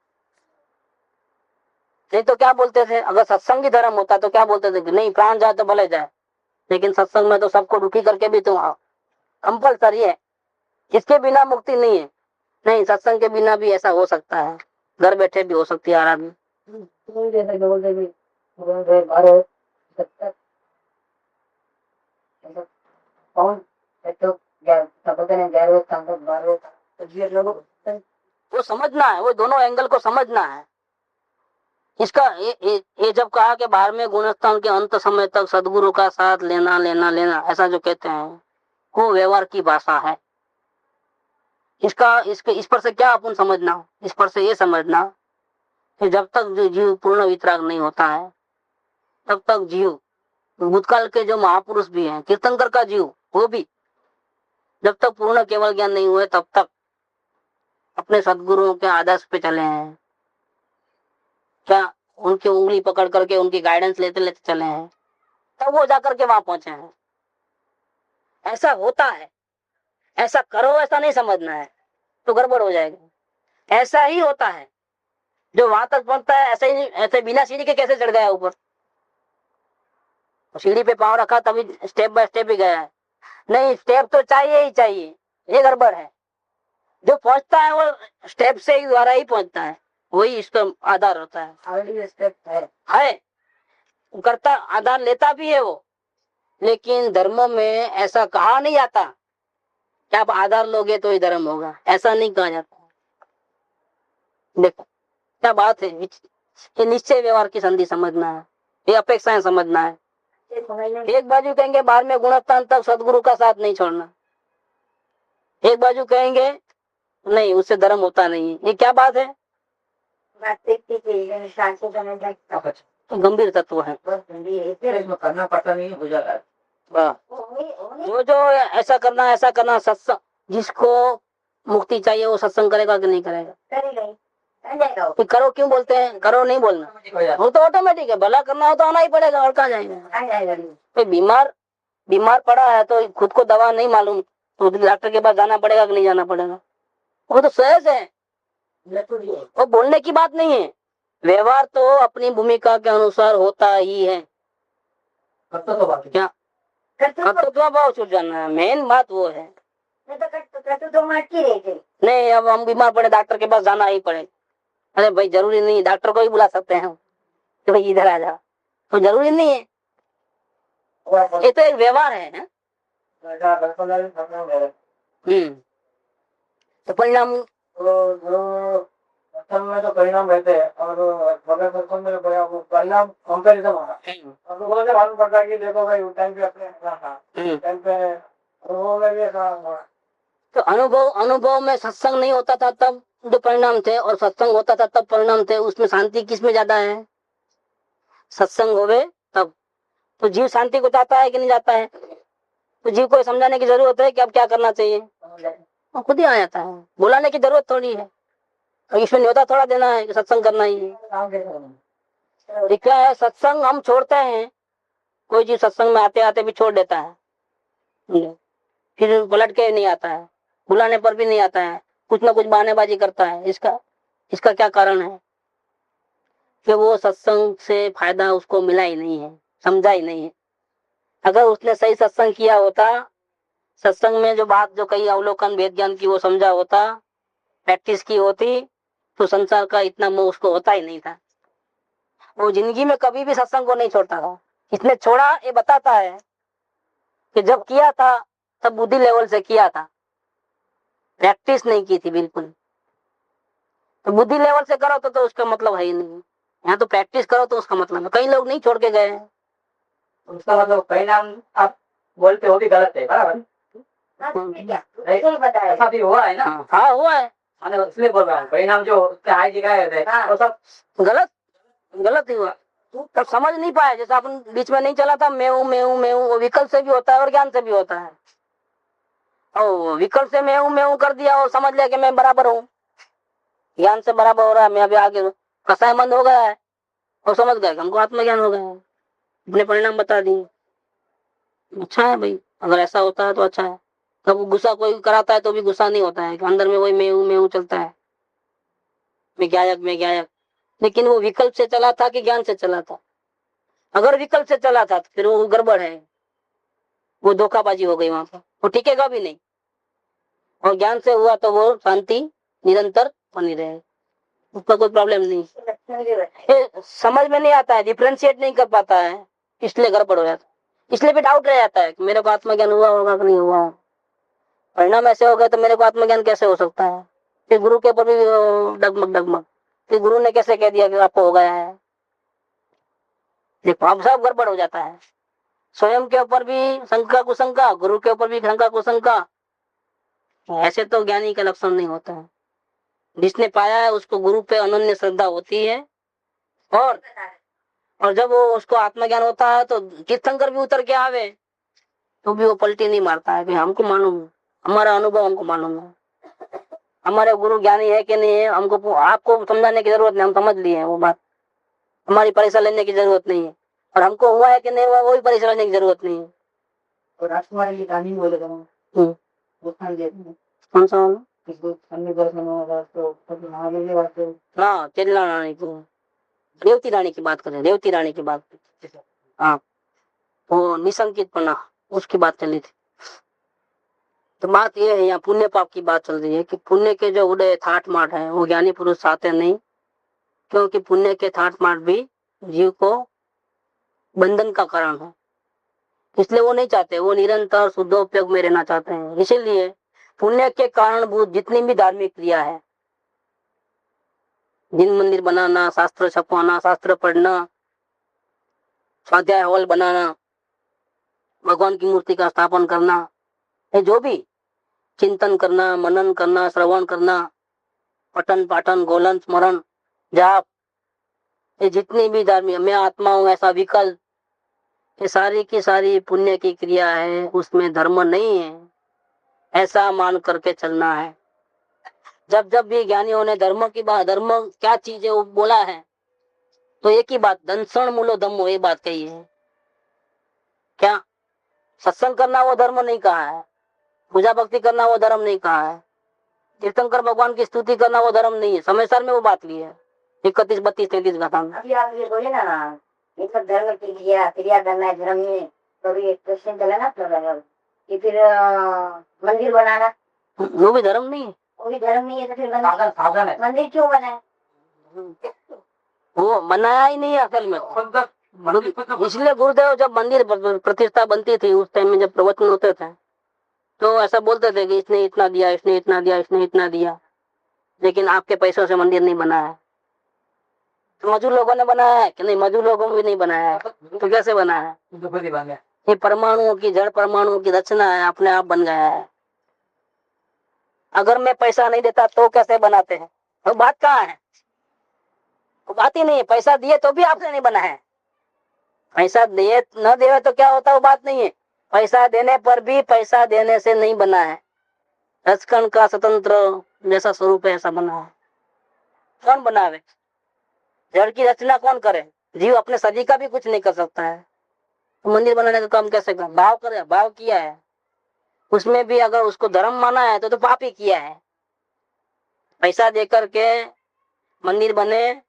नहीं तो क्या बोलते थे, अगर सत्संग ही धर्म होता तो क्या बोलते थे कि नहीं, प्राण जाए तो भले जाए, लेकिन सत्संग में तो सबको दुखी करके भी तुम आओ, कंपलसरी है, इसके बिना मुक्ति नहीं है। नहीं, सत्संग के बिना भी ऐसा हो सकता है, घर बैठे भी हो सकती है आराधना। वो समझना है, वो दोनों एंगल को समझना है। इसका ये जब कहा कि बाहर में गुणस्थान के अंत समय तक सदगुरु का साथ लेना लेना लेना, ऐसा जो कहते हैं वो व्यवहार की भाषा है। इस पर से क्या अपन समझना? इस पर से ये समझना कि जब तक जो जीव पूर्ण वितराग नहीं होता है तब तक जीव, भूतकाल के जो महापुरुष भी हैं, कीर्तनकर का जीव, वो भी जब तक पूर्ण केवल ज्ञान नहीं हुए तब तक अपने सदगुरुओं के आदर्श पे चले हैं। क्या उनकी उंगली पकड़ करके उनकी गाइडेंस लेते लेते चले हैं, तब वो जाकर के वहां पहुंचे हैं। ऐसा होता है, ऐसा करो ऐसा नहीं समझना है, तो गड़बड़ हो जाएगा। ऐसा ही होता है, जो वहां तक पहुंचता है ऐसे ही, ऐसे बिना सीढ़ी के कैसे चढ़ गया ऊपर? सीढ़ी पे पांव रखा तभी स्टेप बाय स्टेप ही गया है। नहीं, स्टेप तो चाहिए ही चाहिए, ये गड़बड़ है। जो पहुंचता है वो स्टेप से ही द्वारा ही पहुंचता है, वही इसका आधार होता है। ऑलरेडी स्टेप है, करता आधार लेता भी है वो, लेकिन धर्म में ऐसा कहा नहीं जाता कि आप आधार लोगे तो ही धर्म होगा, ऐसा नहीं कहा जाता। देखो क्या बात है, ये निश्चय व्यवहार की संधि समझना है, ये अपेक्षाएं समझना है। एक बाजू कहेंगे बाहर में गुणस्थान तक सदगुरु का साथ नहीं छोड़ना, एक बाजू कहेंगे नहीं उससे धर्म होता नहीं है। ये क्या बात है? तो गंभीर तत्व है, करना पड़ता नहीं हो जाता। जो ऐसा करना सत्संग, जिसको मुक्ति चाहिए वो सत्संग करेगा कि नहीं करेगा? तो करो क्यों बोलते हैं? करो नहीं बोलना, वो तो ऑटोमेटिक है। भला करना हो तो आना ही पड़ेगा, और कहाँ जाएगा? कोई बीमार पड़ा है तो खुद को दवा नहीं मालूम तो डॉक्टर के पास जाना पड़ेगा कि नहीं जाना पड़ेगा? वो तो सहज है, वो बोलने की बात नहीं है। व्यवहार तो अपनी भूमिका के अनुसार होता ही है। क्या कर्तव्य भाव छूट जाना है, मेन बात वो है। नहीं, अब हम बीमार पड़े डॉक्टर के पास जाना ही पड़े। अरे भाई जरूरी नहीं, डॉक्टर को ही बुला सकते हैं कि भाई इधर आ जा, तो जरूरी नहीं है। ये तो एक व्यवहार है। तो परिणाम में तो परिणाम रहते हैं, और परिणाम कंपेरिजन होगा। मुझे मालूम पड़ता है कि देखो भाई टाइम पे अपने टाइम पे तो अनुभव में सत्संग नहीं होता था तब जो परिणाम थे, और सत्संग होता था तब परिणाम थे। उसमें शांति किस में ज्यादा है? सत्संग होवे तब। तो जीव शांति को चाहता है कि नहीं चाहता है? तो जीव को समझाने की जरूरत है कि अब क्या करना चाहिए, वो खुद ही आ जाता है। बुलाने की जरूरत थोड़ी है, और इसमें न्योता थोड़ा देना है कि सत्संग करना ही है। क्या है, सत्संग हम छोड़ते हैं, कोई जीव सत्संग में आते आते भी छोड़ देता है, फिर पलट के नहीं आता है, बुलाने पर भी नहीं आता है, कुछ ना कुछ बहानेबाजी करता है। इसका क्या कारण है? कि वो सत्संग से फायदा उसको मिला ही नहीं है, समझा ही नहीं है। अगर उसने सही सत्संग किया होता, सत्संग में जो बात जो कही अवलोकन वेद ज्ञान की वो समझा होता, प्रैक्टिस की होती, तो संसार का इतना मोह उसको होता ही नहीं था। वो जिंदगी में कभी भी सत्संग को नहीं छोड़ता था। इसने छोड़ा ये बताता है कि जब किया था तब बुद्धि लेवल से किया था, प्रैक्टिस नहीं की थी बिल्कुल। तो बुद्धि लेवल से करो तो उसका मतलब है ही नहीं। यहाँ तो प्रैक्टिस करो तो उसका मतलब है। कई लोग नहीं छोड़ के गए हैं, उसका मतलब परिणाम आप बोलते हो भी गलत है, बराबर? ऐसा भी हुआ है ना? हाँ हुआ है, मैंने इसलिए बोल रहा हूँ, परिणाम जो उसके हाई जगह थे वो सब गलत ही हुआ। तब समझ नहीं पाया, जैसे अपन बीच में नहीं चला था मैं हूँ, वो विकल्प से भी होता है और ज्ञान से भी होता है। और विकल्प से मैं हूँ कर दिया और समझ लिया कि मैं बराबर हूँ, ज्ञान से बराबर हो रहा है, मैं अभी आगे कसाय मंद हो गया है और समझ गया कि हमको आत्मज्ञान हो गया है, अपने परिणाम बता दिए। अच्छा है भाई, अगर ऐसा होता है तो अच्छा है। कब गुस्सा कोई कराता है तो भी गुस्सा नहीं होता है कि अंदर में वही मैं हूँ चलता है, मैं ज्ञायक। लेकिन वो विकल्प से चला था कि ज्ञान से चला था? अगर विकल्प से चला था तो फिर वो गड़बड़ है, वो धोखाबाजी हो गई वहां पर, वो टिकेगा भी नहीं। और ज्ञान से हुआ तो वो शांति निरंतर बनी रहे, उसका कोई प्रॉब्लम नहीं। समझ में नहीं आता है, डिफ्रेंशिएट नहीं कर पाता है, इसलिए गड़बड़ हो जाता है। इसलिए भी डाउट रह जाता है कि मेरे को आत्मज्ञान हुआ होगा कि नहीं हुआ। परिणाम ऐसे हो गए तो मेरे को आत्मज्ञान कैसे हो सकता है? फिर गुरु के ऊपर भी डगमग, फिर गुरु ने कैसे कह दिया कि आपको हो गया है? देखो अब सब गड़बड़ हो जाता है। स्वयं के ऊपर भी शंका कुशंका, गुरु के ऊपर भी शंका कुशंका। ऐसे तो ज्ञानी का लक्षण नहीं होता है। जिसने पाया है उसको गुरु पे अनन्य श्रद्धा होती है। और जब वो उसको आत्मज्ञान होता है तो तीर्थंकर भी उतर के आवे तो भी वो पलटी नहीं मारता है कि हमको मालूम, हमारा अनुभव हमको मालूम है, हमारे गुरु ज्ञानी है कि नहीं है, हमको आपको समझाने की जरूरत नहीं, हम समझ लिए वो बात। हमारी परीक्षा लेने की जरूरत नहीं है, और हमको हुआ है कि नहीं हुआ वो भी परीक्षा लेने की जरूरत नहीं है। और राजकुमारी की कहानी बोले तो कौन सा वाला? हाँ चिल्ला रानी को, रेवती रानी की बात करें, रेवती रानी की बात। हाँ वो निसंकित पना उसकी बात चली थी। तो बात ये है, यहाँ पुण्य पाप की बात चल रही है कि पुण्य के जो उड़े ठाट माठ है वो ज्ञानी पुरुष आते नहीं, क्योंकि पुण्य के ठाट माठ भी जीव को बंधन का कारण है। इसलिए वो नहीं चाहते, वो निरंतर शुद्धोपयोग में रहना चाहते हैं। इसीलिए पुण्य के कारणभूत जितनी भी धार्मिक क्रिया है, दिन मंदिर बनाना, शास्त्र छपवाना, शास्त्र पढ़ना, स्वाध्याय हॉल बनाना, भगवान की मूर्ति का स्थापन करना, ये जो भी चिंतन करना, मनन करना, श्रवण करना, पठन पाठन, गोलन स्मरण, जाप, ये जितनी भी धार्मिक मैं आत्मा हूं ऐसा विकल्प, ये सारी की सारी पुण्य की क्रिया है, उसमें धर्म नहीं है ऐसा मान करके चलना है। जब जब भी ज्ञानियों ने धर्म की बात, धर्म क्या चीज है वो बोला है, तो एक ही बात, दंसण मूलो धम्मो, ये बात कही है। क्या सत्संग करना वो धर्म नहीं कहा है, पूजा भक्ति करना वो धर्म नहीं कहा है, तीर्थंकर भगवान की स्तुति करना वो धर्म नहीं है। समयसार में वो बात ली है 31, 32, 33 गाथा में। अभी आप ये बोले ना ये सब धर्म की क्रिया करना है धर्म में, तो भी एक क्वेश्चन चला ना कि फिर मंदिर बनाना वो भी धर्म नहीं है, वो भी धर्म नहीं है, तो फिर साधन है। मंदिर क्यों बनाए? वो मनाया ही नहीं है असल में। इसलिए गुरुदेव जब मंदिर प्रतिष्ठा बनती थी उस टाइम में जब प्रवचन होते थे तो ऐसा बोलते थे कि इसने इतना दिया, इसने इतना दिया, इसने इतना दिया, लेकिन आपके पैसों से मंदिर नहीं बना है। तो मजदूर लोगों ने बनाया है कि नहीं? मजदूर लोगों ने भी नहीं बनाया है, तो कैसे बना है? ये परमाणुओं की, जड़ परमाणुओं की रचना है, अपने आप बन गया है। अगर मैं पैसा नहीं देता तो कैसे बनाते हैं? तो बात कहाँ है? वो बात ही नहीं है। पैसा दिए तो भी आपने नहीं बना है, पैसा दिए न देवे तो क्या होता, वो बात नहीं है। पैसा देने पर भी पैसा देने से नहीं बना है। रचकण का स्वतंत्र जैसा स्वरूप है ऐसा बना है। कौन बनावे? जड़ की रचना कौन करे? जीव अपने सजी का भी कुछ नहीं कर सकता है, तो मंदिर बनाने का काम कैसे कर? भाव करे, भाव किया है उसमें भी, अगर उसको धर्म माना है तो पाप ही किया है। पैसा देकर के मंदिर बने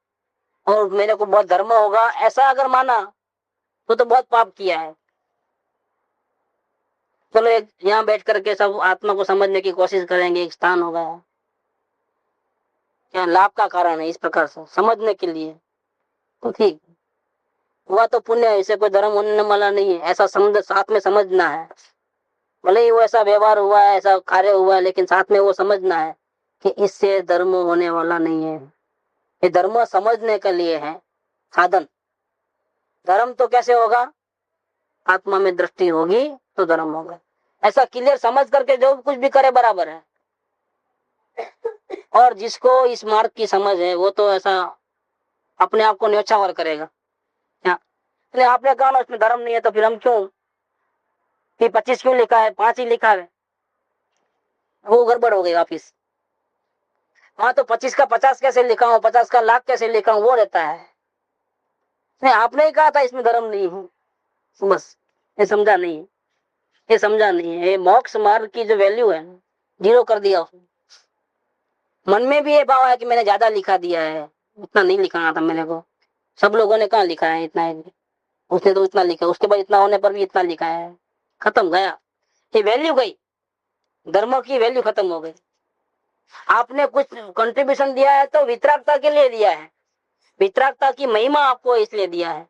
और मेरे को बहुत धर्म होगा ऐसा अगर माना तो बहुत पाप किया है। चलो एक यहाँ बैठ करके सब आत्मा को समझने की कोशिश करेंगे, एक स्थान होगा, क्या लाभ का कारण है, इस प्रकार से समझने के लिए तो ठीक हुआ तो पुण्य है, इसे कोई धर्म होने वाला नहीं है, ऐसा समझ साथ में समझना है। भले ही वो ऐसा व्यवहार हुआ है, ऐसा कार्य हुआ है, लेकिन साथ में वो समझना है कि इससे धर्म होने वाला नहीं है। ये धर्म समझने के लिए है साधन। धर्म तो कैसे होगा? आत्मा में दृष्टि होगी तो धर्म होगा। ऐसा क्लियर समझ करके जो कुछ भी करे बराबर है। और जिसको इस मार्ग की समझ है वो तो ऐसा अपने आप को न्योछावर करेगा। इसलिए आपने कहा ना उसमें धर्म नहीं है, तो फिर हम क्यों कि 25 क्यों लिखा है, 5 ही लिखा है, वो गड़बड़ हो गई वापिस। हाँ तो 25 का 50 कैसे लिखा हूँ, 50 का लाख कैसे लिखा हूँ, वो रहता है। नहीं, आपने ही कहा था इसमें धर्म नहीं है, बस ये समझा नहीं है, ये समझा नहीं है। ये मोक्ष मार्ग की जो वैल्यू है जीरो कर दिया उसने। मन में भी ये भाव है कि मैंने ज्यादा लिखा दिया है, इतना नहीं लिखाना था मेरे को। सब लोगों ने कहाँ लिखा है इतना है, उसने तो इतना लिखा, उसके बाद इतना होने पर भी इतना लिखा है, खत्म गया, ये वैल्यू गई, धर्म की वैल्यू खत्म हो गई। आपने कुछ कंट्रीब्यूशन दिया है तो वितरागता के लिए दिया है, वितरागता की महिमा आपको इसलिए दिया है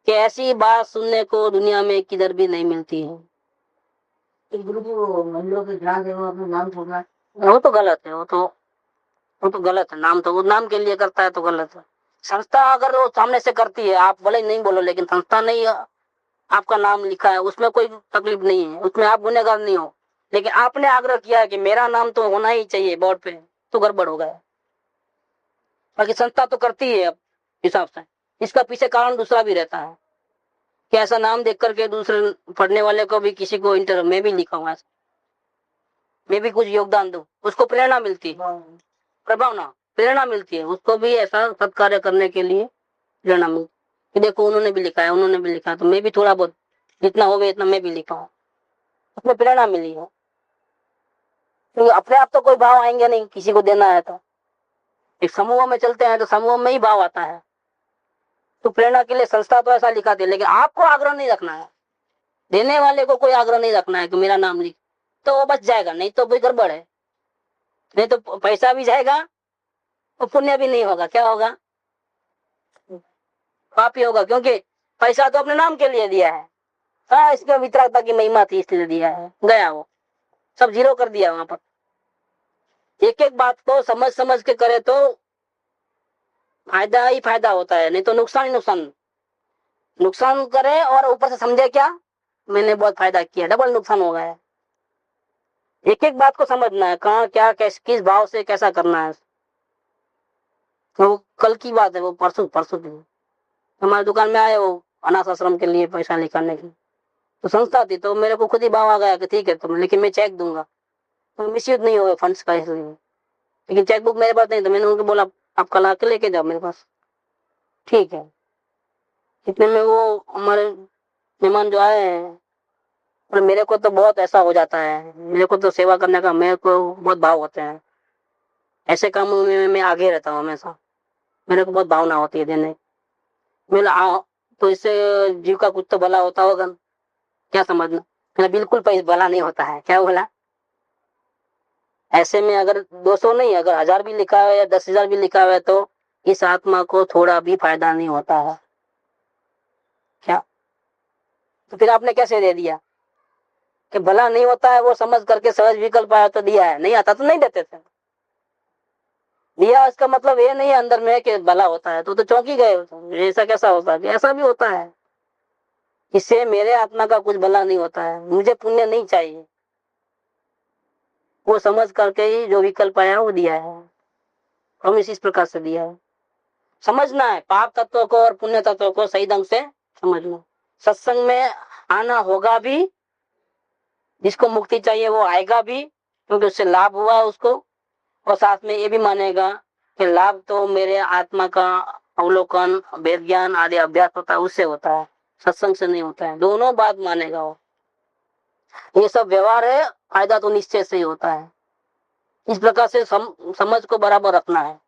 कि ऐसी बात सुनने को दुनिया में किधर भी नहीं मिलती है। गुरु को मंदिरों के ध्यान देना, अपना नाम छोड़ना, वो तो गलत है, वो तो गलत है। नाम तो वो नाम के लिए करता है तो गलत है। संस्था अगर वो सामने से करती है, आप भले नहीं बोलो, लेकिन संस्था नहीं आपका नाम लिखा है, उसमें कोई तकलीफ नहीं है, उसमें आप गुनहगार नहीं हो। लेकिन आपने आग्रह किया है कि मेरा नाम तो होना ही चाहिए बोर्ड पे, तो गड़बड़ हो गया। बाकी संस्था तो करती है अब हिसाब से। इसका पीछे कारण दूसरा भी रहता है कि ऐसा नाम देख करके दूसरे पढ़ने वाले को भी, किसी को इंटर में भी लिखा हुआ है, मैं भी कुछ योगदान दूं, उसको प्रेरणा मिलती है, प्रभावना प्रेरणा मिलती है, उसको भी ऐसा सत्कार्य करने के लिए प्रेरणा मिलती कि देखो उन्होंने भी लिखा है, उन्होंने भी लिखा है, तो मैं भी थोड़ा बहुत जितना हो इतना मैं भी लिखा हूँ, उसमें प्रेरणा मिली है। क्योंकि अपने आप तो कोई भाव आएंगे नहीं, किसी को देना है तो एक समूह में चलते हैं तो समूह में ही भाव आता है। तो प्रेरणा के लिए संस्था तो ऐसा लिखाती है, लेकिन आपको आग्रह नहीं रखना है, देने वाले को कोई आग्रह नहीं रखना है कि मेरा नाम लिख, तो वो बच जाएगा, नहीं तो कोई गड़बड़ है। नहीं तो पैसा भी जाएगा और पुण्य भी नहीं होगा, क्या होगा? पाप ही होगा, क्योंकि पैसा तो अपने नाम के लिए दिया है। हाँ, इसमें वितरागता की महिमा थी इसलिए दिया है, गया वो सब जीरो कर दिया वहां पर। एक एक बात को समझ समझ के करे तो फायदा ही फायदा होता है, नहीं तो नुकसान ही नुकसान। नुकसान करे और ऊपर से समझे क्या मैंने बहुत फायदा किया, डबल नुकसान हो गया है। एक एक बात को समझना है, कहाँ क्या किस भाव से कैसा करना है। वो कल की बात है, वो परसों की हमारी दुकान में आए वो अनाथ आश्रम के लिए पैसा निकालने की, तो संस्था थी, तो मेरे को खुद ही भाव आ गया कि ठीक है तुम, लेकिन मैं चेक दूंगा तो मिसयूज नहीं होगा फंड्स का, इसलिए। लेकिन चेक बुक मेरे पास नहीं, तो मैंने उनको बोला आप कल आके लेके जाओ मेरे पास, ठीक है। इतने में वो हमारे मेहमान जो आए हैं, और मेरे को तो बहुत ऐसा हो जाता है, मेरे को तो सेवा करने का मेरे को बहुत भाव होते हैं, ऐसे कामों में मैं आगे रहता हूँ हमेशा, मेरे को बहुत भावना होती है देने। मैं तो इससे जीव का कुछ तो भला होता होगा, क्या समझना? मेरा बिल्कुल पैसा भला नहीं होता है, क्या बोला? ऐसे में अगर 200 नहीं, अगर 1000 भी लिखा है या 10,000 भी लिखा हुआ है तो इस आत्मा को थोड़ा भी फायदा नहीं होता है, क्या? तो फिर आपने कैसे दे दिया कि भला नहीं होता है, वो समझ करके सहज विकल्प आया तो दिया है, नहीं आता तो नहीं देते थे। दिया इसका मतलब ये नहीं है अंदर में कि भला होता है, तो चौंकी गए, ऐसा कैसा होता है? ऐसा भी होता है, इससे मेरे आत्मा का कुछ भला नहीं होता है, मुझे पुण्य नहीं चाहिए, वो समझ करके ही जो विकल्प आया वो दिया है, हम इस प्रकार से दिया है। समझना है पाप तत्व को और पुण्य तत्व को सही ढंग से समझना। सत्संग में आना होगा भी, जिसको मुक्ति चाहिए वो आएगा भी, क्योंकि उससे लाभ हुआ उसको, और साथ में ये भी मानेगा कि लाभ तो मेरे आत्मा का अवलोकन, वेद ज्ञान आदि अभ्यास होता है उससे होता है, सत्संग से नहीं होता है। दोनों बात मानेगा वो। ये सब व्यवहार है, फायदा तो निश्चय से ही होता है। इस प्रकार से समझ को बराबर रखना है।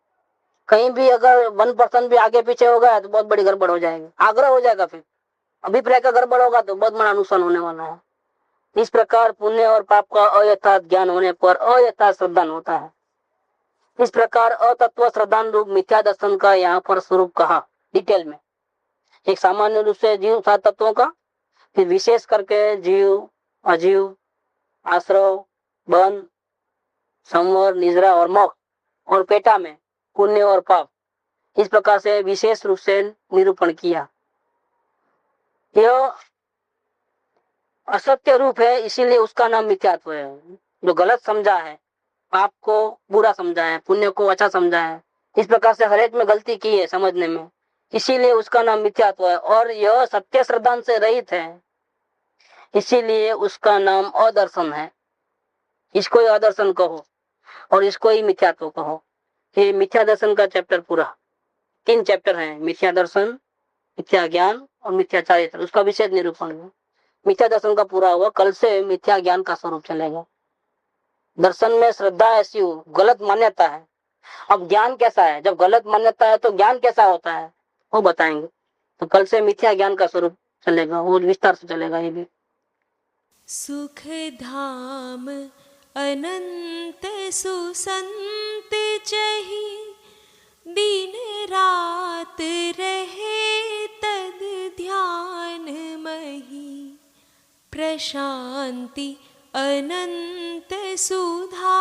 कहीं भी अगर 1% भी आगे पीछे होगा तो बहुत बड़ी गड़बड़ हो जाएगी, आग्रह हो जाएगा, फिर अभिप्राय का गड़बड़ होगा तो बहुत बड़ा नुकसान होने वाला है। इस प्रकार पुण्य और पाप का अयथार्थ ज्ञान होने पर अयथार्थ श्रद्धान होता है। इस प्रकार अतत्व श्रद्धान रूप मिथ्या दर्शन का यहाँ पर स्वरूप कहा डिटेल में। एक सामान्य रूप से जीव सात तत्वों का, फिर विशेष करके जीव, अजीव, आश्रव, बंध, संवर, निद्रा और मोक्ष, और पेटा में पुण्य और पाप, इस प्रकार से विशेष रूप से निरूपण किया। यह असत्य रूप है, इसीलिए उसका नाम मिथ्यात्व है। जो गलत समझा है, पाप को बुरा समझा है, पुण्य को अच्छा समझा है, इस प्रकार से हरेक में गलती की है समझने में, इसीलिए उसका नाम मिथ्यात्व है। और यह सत्य श्रद्धा से रहित है, इसीलिए उसका नाम अदर्शन है। इसको ही अदर्शन कहो और इसको ही मिथ्यात्व कहो। ये मिथ्या दर्शन का चैप्टर पूरा 3 चैप्टर है, मिथ्या दर्शन, मिथ्या ज्ञान और मिथ्या चारित्र, उसका विशेष निरूपण है। मिथ्या दर्शन का पूरा हुआ, कल से मिथ्या ज्ञान का स्वरूप चलेगा। दर्शन में श्रद्धा ऐसी हो, गलत मान्यता है। अब ज्ञान कैसा है, जब गलत मान्यता है तो ज्ञान कैसा होता है वो बताएंगे। तो कल से मिथ्या ज्ञान का स्वरूप चलेगा, वो विस्तार से चलेगा। ये भी सुख धाम अनंत सुसंत चही, दिन रात रहे तद ध्यान मही, प्रशांति अनंत सुधा